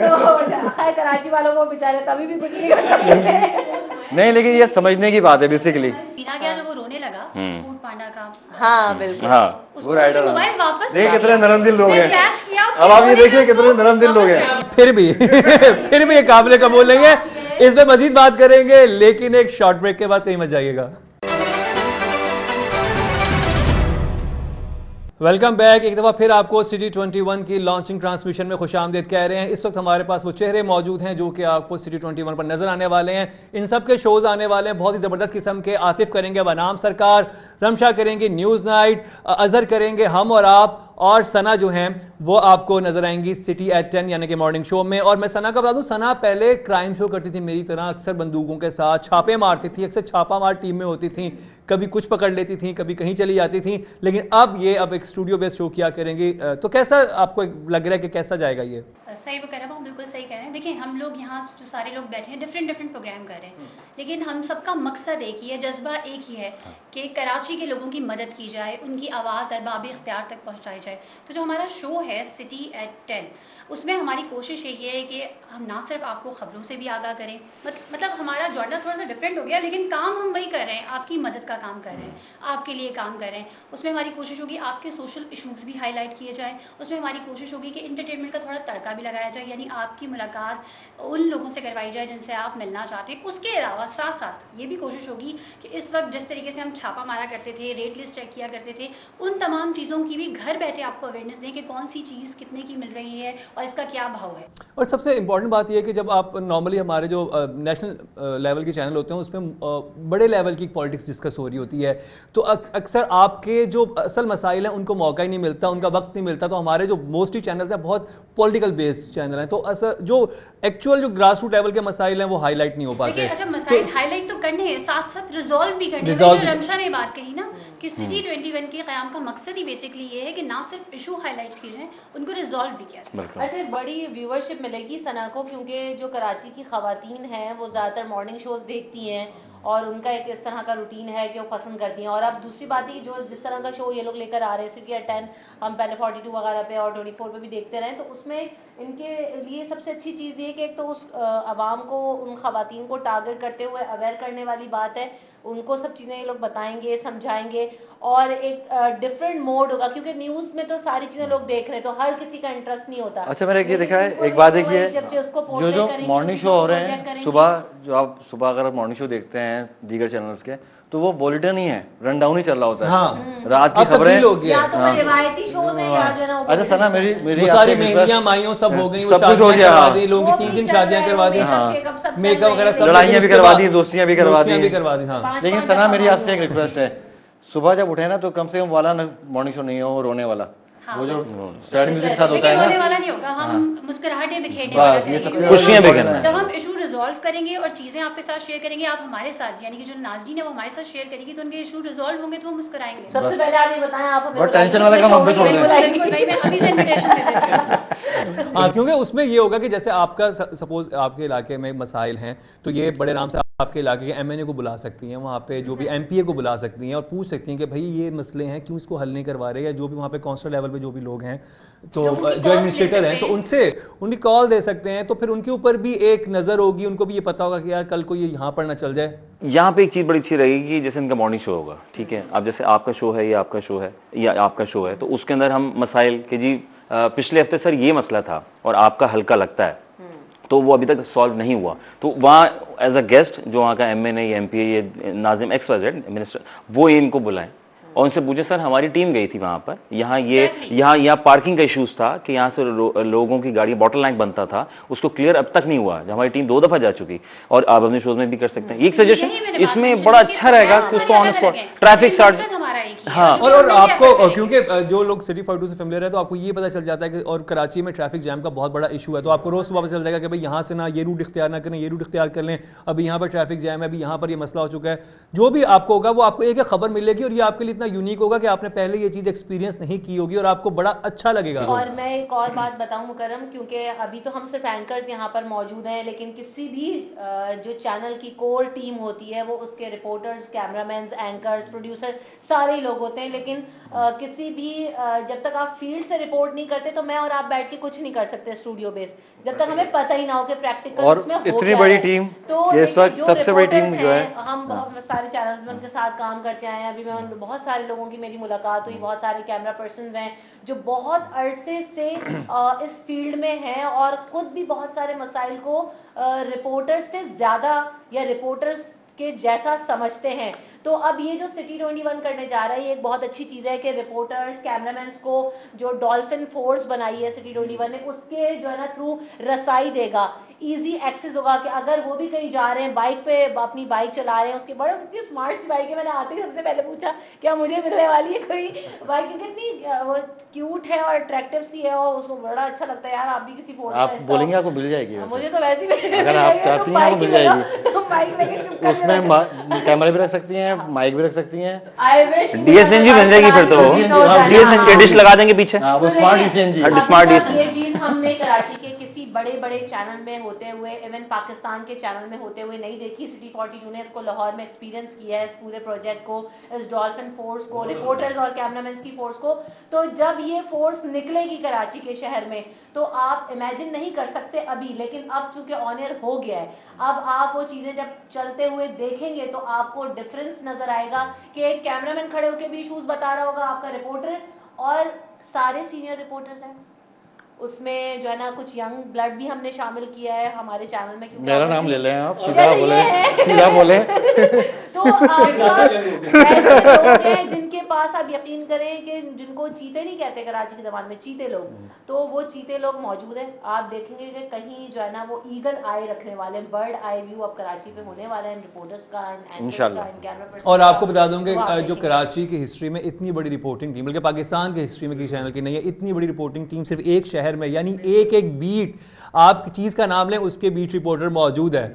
तो खैर कराची वालों को बेचारे तभी भी कुछ नहीं कर सकते थे। नहीं, लेकिन ये समझने की बात है बेसिकली। सीना गया जब वो रोने लगा फूड पांडा का, हाँ बिल्कुल, हाँ, उसको उसके मोबाइल वापस देखिए कितने नरम दिल लोग उसने हैं। स्क्रैच किया, उसके अब आप ये रोने देखिए का कितने नरम दिल लोग हैं। फिर भी ये काबिल कबूल नहीं है। इस पे मजीद बात करेंगे, लेकिन एक शॉर्ट ब्रेक के बाद कहीं मत जाइएगा। Welcome back. एक दफ़ा फिर आपको सिटी 21 की लॉन्चिंग ट्रांसमिशन में खुशामदीद कह रहे हैं। इस वक्त हमारे पास वो चेहरे मौजूद हैं जो कि आपको सिटी 21 पर नजर आने वाले हैं। इन सब के शोज आने वाले हैं बहुत ही ज़बरदस्त किस्म के। आतिफ करेंगे बनाम सरकार, रमशा करेंगे न्यूज़ नाइट, अजहर करेंगे हम और आप, और सना जो हैं वो आपको नजर आएंगी सिटी एट 10 यानी कि मॉर्निंग शो में। और मैं सना का बता दूं, सना पहले क्राइम शो करती थी मेरी तरह, अक्सर बंदूकों के साथ छापे मारती थी, अक्सर छापा मार टीम में होती थी, कभी कुछ पकड़ लेती थी, कभी कहीं चली जाती थी। लेकिन अब एक स्टूडियो बेस्ड शो किया करेंगी। तो कैसा आपको लग रहा है कि कैसा जाएगा ये? सही वो कह रहे हैं, आप बिल्कुल सही कह रहे हैं। देखिए हम लोग यहाँ जो सारे लोग बैठे हैं डिफरेंट प्रोग्राम कर रहे हैं, लेकिन हम सबका मकसद एक ही है, जज्बा एक ही है कि कराची के लोगों की मदद की जाए, उनकी आवाज़ अरबाब इख्तियार तक पहुँचाई जाए। तो जो हमारा शो है सिटी एट 10, उसमें हमारी कोशिश यही है कि हम ना सिर्फ आपको ख़बरों से भी आगाह करें, मतलब हमारा जॉनर थोड़ा सा डिफरेंट हो गया, लेकिन काम हम वही कर रहे हैं, आपकी मदद का काम कर रहे हैं, आपके लिए काम कर रहे हैं। उसमें हमारी कोशिश होगी आपके सोशल इशूज़ भी हाईलाइट किए जाएँ, उसमें हमारी कोशिश होगी कि इंटरटेनमेंट का थोड़ा तड़का भी लगाया जाए, यानी आपकी मुलाकात उन लोगों से करवाई जाए जिनसे आप मिलना चाहते हैं। उसके अलावा साथ साथ ये भी कोशिश होगी कि इस वक्त जिस तरीके से हम छापा मारा करते थे, रेट लिस्ट चेक किया करते थे, उन तमाम चीज़ों की भी घर बैठे आपको अवेयरनेस दें कि कौन सी चीज़ कितने की मिल रही है और इसका क्या भाव है। और सबसे इम्पॉर्टेंट बात यह है कि जब आप नॉर्मली हमारे जो नेशनल लेवल के चैनल होते हैं उसमें बड़े लेवल की पॉलिटिक्स डिस्कस हो रही होती है, तो अक्सर आपके जो असल मसाइल हैं उनको मौका ही नहीं मिलता, उनका वक्त नहीं मिलता। तो हमारे जो मोस्टली चैनल हैं बहुत पॉलिटिकल बेस्ड चैनल हैं, तो असर जो एक्चुअल जो ग्रास रूट लेवल के मसाइल हैं वो हाईलाइट नहीं हो पाते। देखिए अच्छा, मसाइल हाईलाइट तो करने हैं, साथ साथ रिजॉल्व भी करने हैं। जो रमशा ने बात कही ना कि सिटी 21 के क़याम का मकसद ही बेसिकली ये है कि ना सिर्फ इशू हाईलाइट्स किए जाएं, उनको रिजॉल्व भी किया जाए। अच्छा, बड़ी व्यूअरशिप मिलेगी सना को, क्योंकि जो कराची की ख़वातीन हैं वो ज़्यादातर मॉर्निंग शोज़ देखती हैं और उनका एक इस तरह का रूटीन है कि वो पसंद करती हैं। और अब दूसरी बात ही, जो जिस तरह का शो ये लोग लेकर आ रहे हैं सिटी एट 10, हम पहले 42 वगैरह पे और 24 पे भी देखते रहे, तो उसमें इनके लिए सबसे अच्छी चीज़ ये कि एक तो उस आवाम को, उन ख़वातीन को टारगेट करते हुए अवेयर करने वाली बात है, उनको सब चीज़ें ये लोग बताएंगे, समझाएंगे, और एक डिफरेंट मोड होगा, क्योंकि न्यूज़ में तो सारी चीज़ें लोग देख रहे हैं तो हर किसी का इंटरेस्ट नहीं होता। अच्छा, मैंने ये देखा है, लेकिन एक बात वो देखिए, उसको जो portray जो करेंगे, मॉर्निंग चीज़ों शो हो को रहे project हैं करेंगे। सुबह, जो आप सुबह अगर आप मॉर्निंग शो देखते हैं दीगर चैनल्स के, तो वो बुलेटिन ही है, रन डाउन ही चल रहा होता है। हाँ, रात की अब तब्दील खबरें हो गया या है। तो वो रिवायती शोज हैं या जो है ना वो अच्छा सना, मेरी वो सारी मेहंदियां माइयों सब हो गई, वो सब कुछ हो शादियां गया, करवा हाँ। दी, लोगों की 3 दिन शादियां करवा दी, मेकअप मेकअप वगैरह सब, लड़ाइयाँ भी उसके करवा बाद दी, दोस्तियाँ भी करवा दी। हाँ। लेकिन सना, मेरी आपसे एक रिक्वेस्ट है, सुबह जब उठे ना तो कम से कम वाला मॉर्निंग शो नहीं हो रोने वाला, वो जो सैड म्यूजिक के साथ होता है रोने ना, वाला नहीं होगा, हम मुस्कुराहटें बिखेरने बस वाला ये करेंगे। सबसे खुशियां बिखेरना है। जब हम इशू रिजॉल्व करेंगे और चीज़ें आपके साथ शेयर करेंगे, आप हमारे साथ, यानी कि जो नाज़रीन है वो हमारे साथ शेयर करेंगी, तो उनके इशू रिजॉल्व होंगे तो वो मुस्कुराएंगे। सबसे पहले आप ये बताएं, आप हमें बहुत टेंशन वाला काम हम पे छोड़ दें। बिल्कुल भाई, मैं अभी से इनविटेशन दे देती हूँ। हाँ, क्योंकि उसमें ये होगा कि जैसे आपका सपोज आपके इलाके में मसाइल हैं, तो ये बड़े आराम से आपके इलाके के एमएनए को बुला सकती हैं, वहाँ पे जो भी एमपीए को बुला सकती हैं और पूछ सकती हैं कि भाई ये मसले हैं, क्यों इसको हल नहीं करवा रहे, या जो भी वहाँ पे काउंसिल लेवल पे जो भी लोग हैं, तो लोग उनकी जो calls एडमिनिस्ट्रेटर ले हैं, तो सकते उनसे उनकी कॉल दे सकते हैं, तो फिर उनके ऊपर भी एक नज़र होगी, उनको भी ये पता होगा कि यार कल को ये यहाँ पर ना चल जाए। यहाँ पे एक चीज़ बड़ी अच्छी रहेगी कि जैसे इनका मॉर्निंग शो होगा, ठीक है, अब जैसे आपका शो है या आपका शो है या आपका शो है, तो उसके अंदर हम मसाइल कि जी पिछले हफ्ते सर ये मसला था और आपका हल्का लगता है, तो वो अभी तक सॉल्व नहीं हुआ, तो वहाँ एज अ गेस्ट जो वहाँ का एमएनए या एमपीए या नाजिम XYZ मिनिस्टर, वो इनको बुलाएं और उनसे पूछे सर हमारी टीम गई थी वहाँ पर, यहाँ ये यहाँ पार्किंग का इशूज़ था कि यहाँ से लोगों की गाड़ी बॉटल लाइन बनता था, उसको क्लियर अब तक नहीं हुआ, जब हमारी टीम 2 दफ़ा जा चुकी, और आप अपने शोज में भी कर सकते हैं। एक सजेशन इसमें बड़ा अच्छा रहेगा कि उसको ऑन स्पॉट ट्रैफिक स्टार्ट, हाँ, और आपको क्योंकि जो लोग सिटी 42 से फेमिलियर है तो आपको ये पता चल जाता है कि और कराची में ट्रैफिक जैम का बहुत बड़ा इशू है, तो आपको रोज़ सुबह पता चल जाएगा कि भाई यहाँ से ना ये रूट इख्तियार ना करें, ये रूट इख्तियार कर लें, अभी यहाँ पर ट्रैफिक जैम है, अभी यहाँ पर ये मसला हो चुका है। जो भी आपको होगा वो आपको एक एक खबर मिलेगी, और ये आपके लिए इतना यूनिक होगा कि आपने पहले ये चीज़ एक्सपीरियंस नहीं की होगी और आपको बड़ा अच्छा लगेगा। और मैं एक और बात बताऊं मुकर्रम, क्योंकि अभी तो हम सिर्फ एंकर्स यहाँ पर मौजूद हैं, लेकिन किसी भी जो चैनल की कोर टीम होती है वो उसके रिपोर्टर्स, कैमरामैन, एंकर्स, प्रोड्यूसर सारे ही लोग होते हैं, लेकिन किसी भी जब तक आप फील्ड से रिपोर्ट नहीं करते तो मैं और आप बैठ के कुछ नहीं कर सकते स्टूडियो बेस, जब तक हमें पता ही ना हो कि प्रैक्टिकल और उसमें हो इतनी क्या बड़ी है। टीम तो कि इस वक्त जो सबसे बड़ी टीम रिपोर्टर्स जो है, हैं, हम सारे चैनल्स में उनके साथ काम करते आए हैं, अभी मैं बहुत सारे लोगों की मेरी मुलाकात हुई, बहुत सारे कैमरा पर्सन हैं जो बहुत अरसे से इस फील्ड में हैं और खुद भी बहुत सारे मसाइल को रिपोर्टर्स से ज़्यादा या रिपोर्टर्स के जैसा समझते हैं। तो अब ये जो सिटी 21 करने जा रहा है, ये एक बहुत अच्छी चीज़ है कि रिपोर्टर्स, कैमरामैन को जो डॉल्फिन फोर्स बनाई है सिटी 21 ने, उसके जो है ना थ्रू रसाई देगा, इजी एक्सेस होगा कि अगर वो भी कहीं जा रहे हैं, बाइक पे अपनी बाइक चला रहे हैं, उसके बड़े इतनी स्मार्ट सी बाइक है, मैंने आते ही सबसे पहले पूछा क्या मुझे मिलने वाली है कोई बाइक, क्योंकि इतनी वो क्यूट है और अट्रैक्टिव सी है और उसको बड़ा अच्छा लगता है। यार आप भी किसी फोर्स आप बोलेंगे आपको मिल जाएगी, मुझे तो वैसे ही अगर आप चाहती हैं आपको मिल जाएगी, बाइक लेके चुप उसमें कैमरे भी रख सकती हैं हैं, माइक भी रख सकती हैं। आई विश DSNG बन जाएगी फिर तो DSNG डिश लगा देंगे पीछे। हाँ, वो स्मार्ट DSNG। Smart DSNG। ये चीज हमने कराची के किसी बड़े बड़े चैनल में होते हुए, इवन पाकिस्तान के चैनल में होते हुए नहीं देखी। सिटी 42 ने इसको लाहौर में एक्सपीरियंस किया है, इस पूरे प्रोजेक्ट को, इस डॉल्फिन फोर्स को, रिपोर्टर्स और कैमरामैन की फोर्स को। तो जब ये फोर्स निकलेगी कराची के शहर में तो आप इमेजिन नहीं कर सकते अभी, लेकिन अब चूंकि ऑन एयर हो गया है, अब आप वो चीज़ें जब चलते हुए देखेंगे तो आपको डिफरेंस नजर आएगा कि एक कैमरामैन खड़े होकर भी इशूज बता रहा होगा, आपका रिपोर्टर, और सारे सीनियर रिपोर्टर्स हैं उसमें, जो है ना कुछ यंग ब्लड भी हमने शामिल किया है हमारे चैनल में। क्योंकि मेरा नाम ले लें आप, सीधा बोले, सीधा बोले। तो ऐसे लोग हैं जिनके पास आप यकीन करें कि जिनको चीते नहीं कहते कराची के ज़बान में, चीते लोग, तो वो चीते लोग मौजूद हैं। आप देखेंगे कि कहीं जो है ना वो ईगल आई रखने वाले, बर्ड आई व्यू अब कराची पे होने वाला है रिपोर्टर्स का, इंशाल्लाह। और आपको बता दूं कि जो कराची की हिस्ट्री में इतनी बड़ी रिपोर्टिंग टीम, बल्कि पाकिस्तान की हिस्ट्री में की चैनल की नहीं है, इतनी बड़ी रिपोर्टिंग टीम सिर्फ एक शहर में, यानी एक एक बीट, आप चीज़ का नाम लें उसके बीट रिपोर्टर मौजूद है।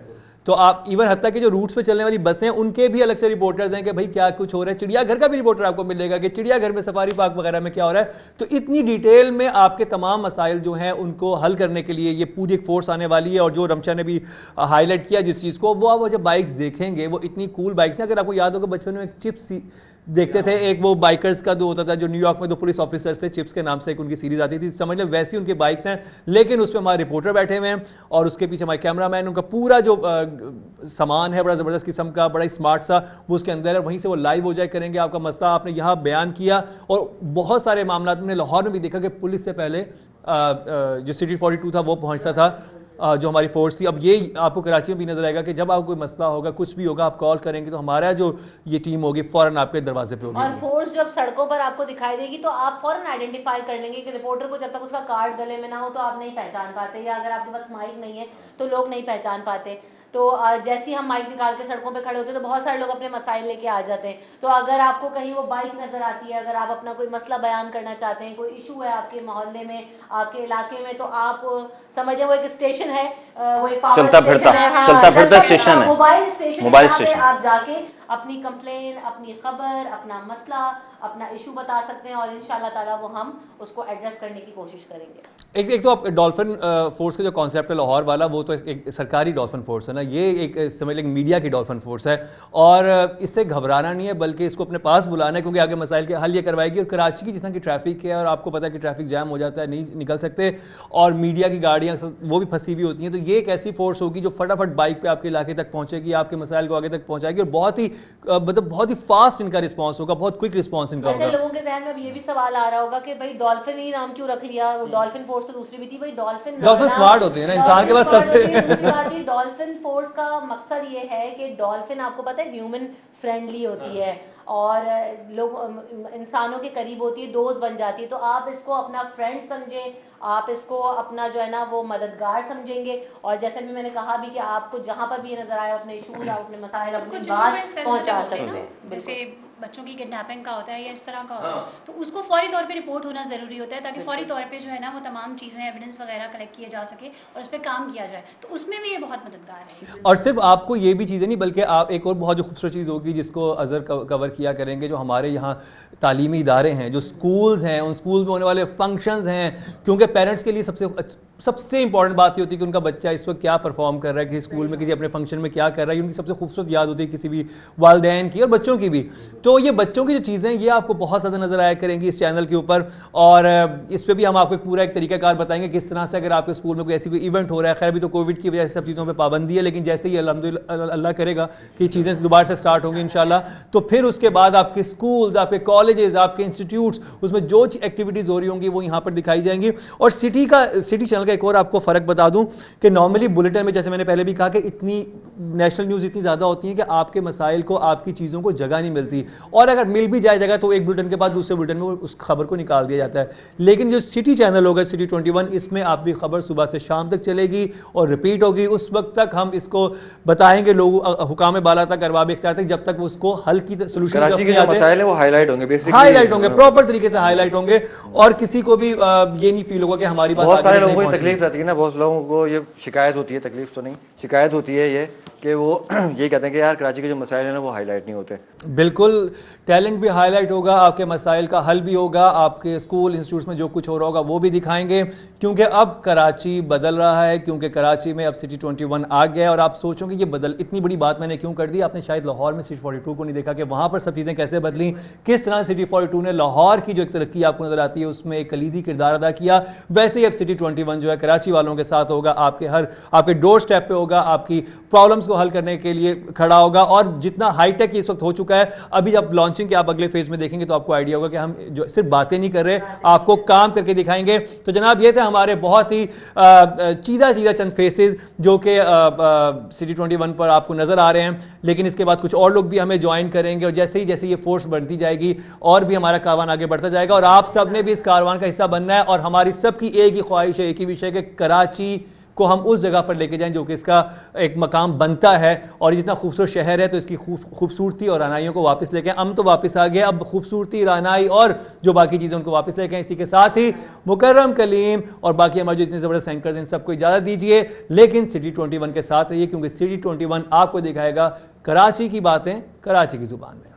तो आप इवन हत्ता कि जो रूट्स पे चलने वाली बसें, उनके भी अलग से रिपोर्टर्स हैं कि भाई क्या कुछ हो रहा है। चिड़ियाघर का भी रिपोर्टर आपको मिलेगा कि चिड़ियाघर में, सफारी पार्क वगैरह में क्या हो रहा है। तो इतनी डिटेल में आपके तमाम मसाइल जो हैं उनको हल करने के लिए ये पूरी एक फोर्स आने वाली है। और जो रमशा ने भी हाईलाइट किया जिस चीज़ को, वो आप जब बाइक्स देखेंगे वो इतनी कूल बाइक्स हैं। अगर आपको याद होगा बचपन में चिप्स देखते थे, एक वो बाइकर्स का जो होता था, जो न्यूयॉर्क में दो पुलिस ऑफिसर्स थे, चिप्स के नाम से एक उनकी सीरीज आती थी, समझ लें वैसी उनकी बाइक्स हैं, लेकिन उसमें हमारे रिपोर्टर बैठे हुए हैं और उसके पीछे हमारे कैमरामैन, उनका पूरा जो सामान है बड़ा ज़बरदस्त किस्म का, बड़ा ही स्मार्ट सा वो उसके अंदर है। वहीं से वो लाइव हो जाए करेंगे आपका मसला आपने यहाँ बयान किया। और बहुत सारे मामला हमने लाहौर में भी देखा कि पुलिस से पहले जो सिटी 42 था वो पहुँचता था, जो हमारी फोर्स थी। अब ये आपको कराची में भी नजर आएगा कि जब आपको कोई मसला होगा, कुछ भी होगा, आप कॉल करेंगे तो हमारा जो ये टीम होगी फौरन आपके दरवाजे पे होगी। और फोर्स जब सड़कों पर आपको दिखाई देगी तो आप फौरन आइडेंटिफाई कर लेंगे कि रिपोर्टर को जब तक उसका कार्ड गले में ना हो तो आप नहीं पहचान पाते, या अगर आपके पास माइक नहीं है तो लोग नहीं पहचान पाते। तो जैसे ही हम माइक निकाल के सड़कों पे खड़े होते हैं तो बहुत सारे लोग अपने मसाइल लेके आ जाते हैं। तो अगर आपको कहीं वो बाइक नजर आती है, अगर आप अपना कोई मसला बयान करना चाहते हैं, कोई इशू है आपके मोहल्ले में, आपके इलाके में, तो आप समझिए वो एक स्टेशन है, वो एक पावर चलता फिरता स्टेशन है, मोबाइल स्टेशन, मोबाइल स्टेशन। आप जाके अपनी कंप्लेन, अपनी खबर, अपना मसला, अपना इशू बता सकते हैं और इंशाल्लाह ताला वो हम उसको एड्रेस करने की कोशिश करेंगे। एक तो आप डॉल्फिन फोर्स का जो कॉन्सेप्ट है लाहौर वाला, वो तो एक सरकारी डॉल्फिन फोर्स है ना, ये एक समझ लें मीडिया की डॉल्फिन फोर्स है। और इससे घबराना नहीं है, बल्कि इसको अपने पास बुलाना है, क्योंकि आगे मसाइल के हल ये करवाएगी। और कराची की जिस तरह की ट्रैफिक है, और आपको पता है कि ट्रैफिक जैम हो जाता है, नहीं निकल सकते, और मीडिया की गाड़ियाँ वो भी फंसी हुई होती हैं। तो ये एक ऐसी फोर्स होगी जो फटाफट बाइक पे आपके इलाके तक पहुंचेगी, आपके मसाइल को आगे तक पहुंचाएगी, और बहुत ही मतलब बहुत ही फास्ट इनका रिस्पांस होगा, बहुत क्विक रिस्पांस इनका होगा। लोगों के जहन में अब ये भी सवाल आ रहा होगा कि भाई डॉल्फिन ही नाम क्यों रख लिया, डॉल्फिन फोर्स तो दूसरी भी थी। भाई डॉल्फिन स्मार्ट होते हैं ना, इंसान के पास सबसे डॉल्फिन फोर्स का मकसद ये है कि डॉल्फिन आपको पता है ह्यूमन फ्रेंडली होती है और लोग इंसानों के करीब होती है, दोस्त बन जाती है। तो आप इसको अपना फ्रेंड समझें, आप इसको अपना जो है ना वो मददगार समझेंगे। और जैसे भी मैंने कहा भी कि आपको जहाँ पर भी ये नजर आए अपने इशूज, अपने मसाइल, अपनी बात पहुँचा सकते हैं। जैसे बच्चों की किडनैपिंग का होता है या इस तरह का होता है, तो उसको फौरी तौर पे रिपोर्ट होना ज़रूरी होता है, ताकि फौरी तौर पे जो है ना वो तमाम चीज़ें, एविडेंस वगैरह कलेक्ट किए जा सके और उस पर काम किया जाए। तो उसमें भी ये बहुत मददगार है। और सिर्फ आपको ये भी चीज़ें नहीं, बल्कि आप एक और बहुत जो खूबसूरत चीज़ होगी जिसको अज़हर कवर किया करेंगे, जो हमारे यहाँ तालीमी इदारे हैं, जो स्कूल्स हैं, उन स्कूल में होने वाले फंक्शंस हैं। क्योंकि पेरेंट्स के लिए सबसे इंपॉर्टेंट बात ये होती है कि उनका बच्चा इस वक्त क्या परफॉर्म कर रहा है, किसी स्कूल में, किसी अपने फंक्शन में क्या कर रहा है, उनकी सबसे खूबसूरत याद होती है किसी भी वालिदैन की और बच्चों की भी। तो ये बच्चों की जो चीज़ें ये आपको बहुत ज़्यादा नजर आया करेंगी इस चैनल के ऊपर। और इस पर भी हम आपको पूरा एक तरीकाकार बताएंगे किस तरह से अगर आपके स्कूल में कोई ऐसी कोई इवेंट हो रहा है। खैर भी तो कोविड की वजह से सब चीज़ों पर पाबंदी है, लेकिन जैसे ही अल्हम्दुलिल्लाह अल्लाह करेगा कि चीज़ें दोबारा से स्टार्ट होंगी इंशाल्लाह, तो फिर उसके बाद आपके स्कूल्स, आपके कॉलेजेस, आपके इंस्टीट्यूट्स, उसमें जो एक्टिविटीज़ हो रही होंगी वो यहाँ पर दिखाई जाएंगी। और सिटी चैनल का एक और आपको फ़र्क बता दूं कि नॉर्मली बुलेटिन में, जैसे मैंने पहले भी कहा कि इतनी नेशनल न्यूज़ इतनी ज़्यादा होती है कि आपके मसाइल को, आपकी चीज़ों को जगह नहीं मिलती, और अगर मिल भी जाए जगह तो एक बुलेटिन के बाद दूसरे बुलेटिन में उस खबर को निकाल दिया जाता है। लेकिन जो सिटी चैनल होगा, सिटी 21, इसमें आपकी खबर सुबह से शाम तक चलेगी और रिपीट होगी। उस वक्त तक हम इसको बताएंगे लोग हुकाम बाला तक, अरबाब इख्तियार तक, जब तक उसको हल की सोल्यूशन कराची के जो मसाइल है वो हाईलाइट होंगे, बेसिकली हाईलाइट होंगे, प्रॉपर तरीके से हाईलाइट होंगे, और किसी को भी ये नहीं फील होगा कि हमारी बात बहुत सारे लोगों को तकलीफ रहती है ना, बहुत लोगों को ये शिकायत होती है, तकलीफ तो नहीं, शिकायत होती है ये कि वो यही कहते हैं कि यार कराची के जो मसाइल हैं ना वो हाईलाइट नहीं होते। बिल्कुल, टैलेंट भी हाईलाइट होगा, आपके मसाइल का हल भी होगा, आपके स्कूल इंस्टीट्यूट्स में जो कुछ हो रहा होगा वो भी दिखाएंगे, क्योंकि अब कराची बदल रहा है, क्योंकि कराची में अब सिटी 21 आ गया है। और आप सोचोगे ये इतनी बड़ी बात मैंने क्यों कर दी, आपने शायद लाहौर में सिटी 42 को नहीं देखा कि वहाँ पर सब चीज़ें कैसे बदली, किस तरह सिटी 42 ने लाहौर की जो एक तरक्की आपको नजर आती है उसमें एक कलीदी किरदार अदा किया। वैसे ही अब सिटी 21 जो है कराची वालों के साथ होगा, आपके डोर स्टेप पे होगा, आपकी प्रॉब्लम्स को हल करने के लिए खड़ा होगा। और जितना हाईटेक इस वक्त हो चुका है, अभी जब लॉन्चिंग के आप अगले फेज में देखेंगे तो आपको आइडिया होगा कि हम जो सिर्फ बातें नहीं कर रहे, आपको काम करके दिखाएंगे। तो जनाब ये थे हमारे बहुत ही चीदा चंद फेसेस जो कि सिटी 21 पर आपको नजर आ रहे हैं, लेकिन इसके बाद कुछ और लोग भी हमें ज्वाइन करेंगे और जैसे ही ये फोर्स बढ़ती जाएगी और भी हमारा कारवान आगे बढ़ता जाएगा और आप सब ने भी इस कारवान का हिस्सा बनना है। और हमारी सबकी एक ही ख्वाहिश है, एक ही विषय कि कराची को हम उस जगह पर लेके जाएं जो कि इसका एक मकाम बनता है। और जितना खूबसूरत शहर है तो इसकी खूबसूरती और रानाइयों को वापस लेके आए। हम तो वापस आ गए, अब खूबसूरती, रानाई और जो बाकी चीज़ें उनको वापस लेके आए। इसी के साथ ही मुकर्रम, कलीम और बाकी हमारे जो इतने ज़बरदस्त एंकर्स हैं इन सबको इजाज़त दीजिए, लेकिन सिटी 21 के साथ रहिए, क्योंकि सिटी 21 आपको दिखाएगा कराची की बातें कराची की ज़ुबान में।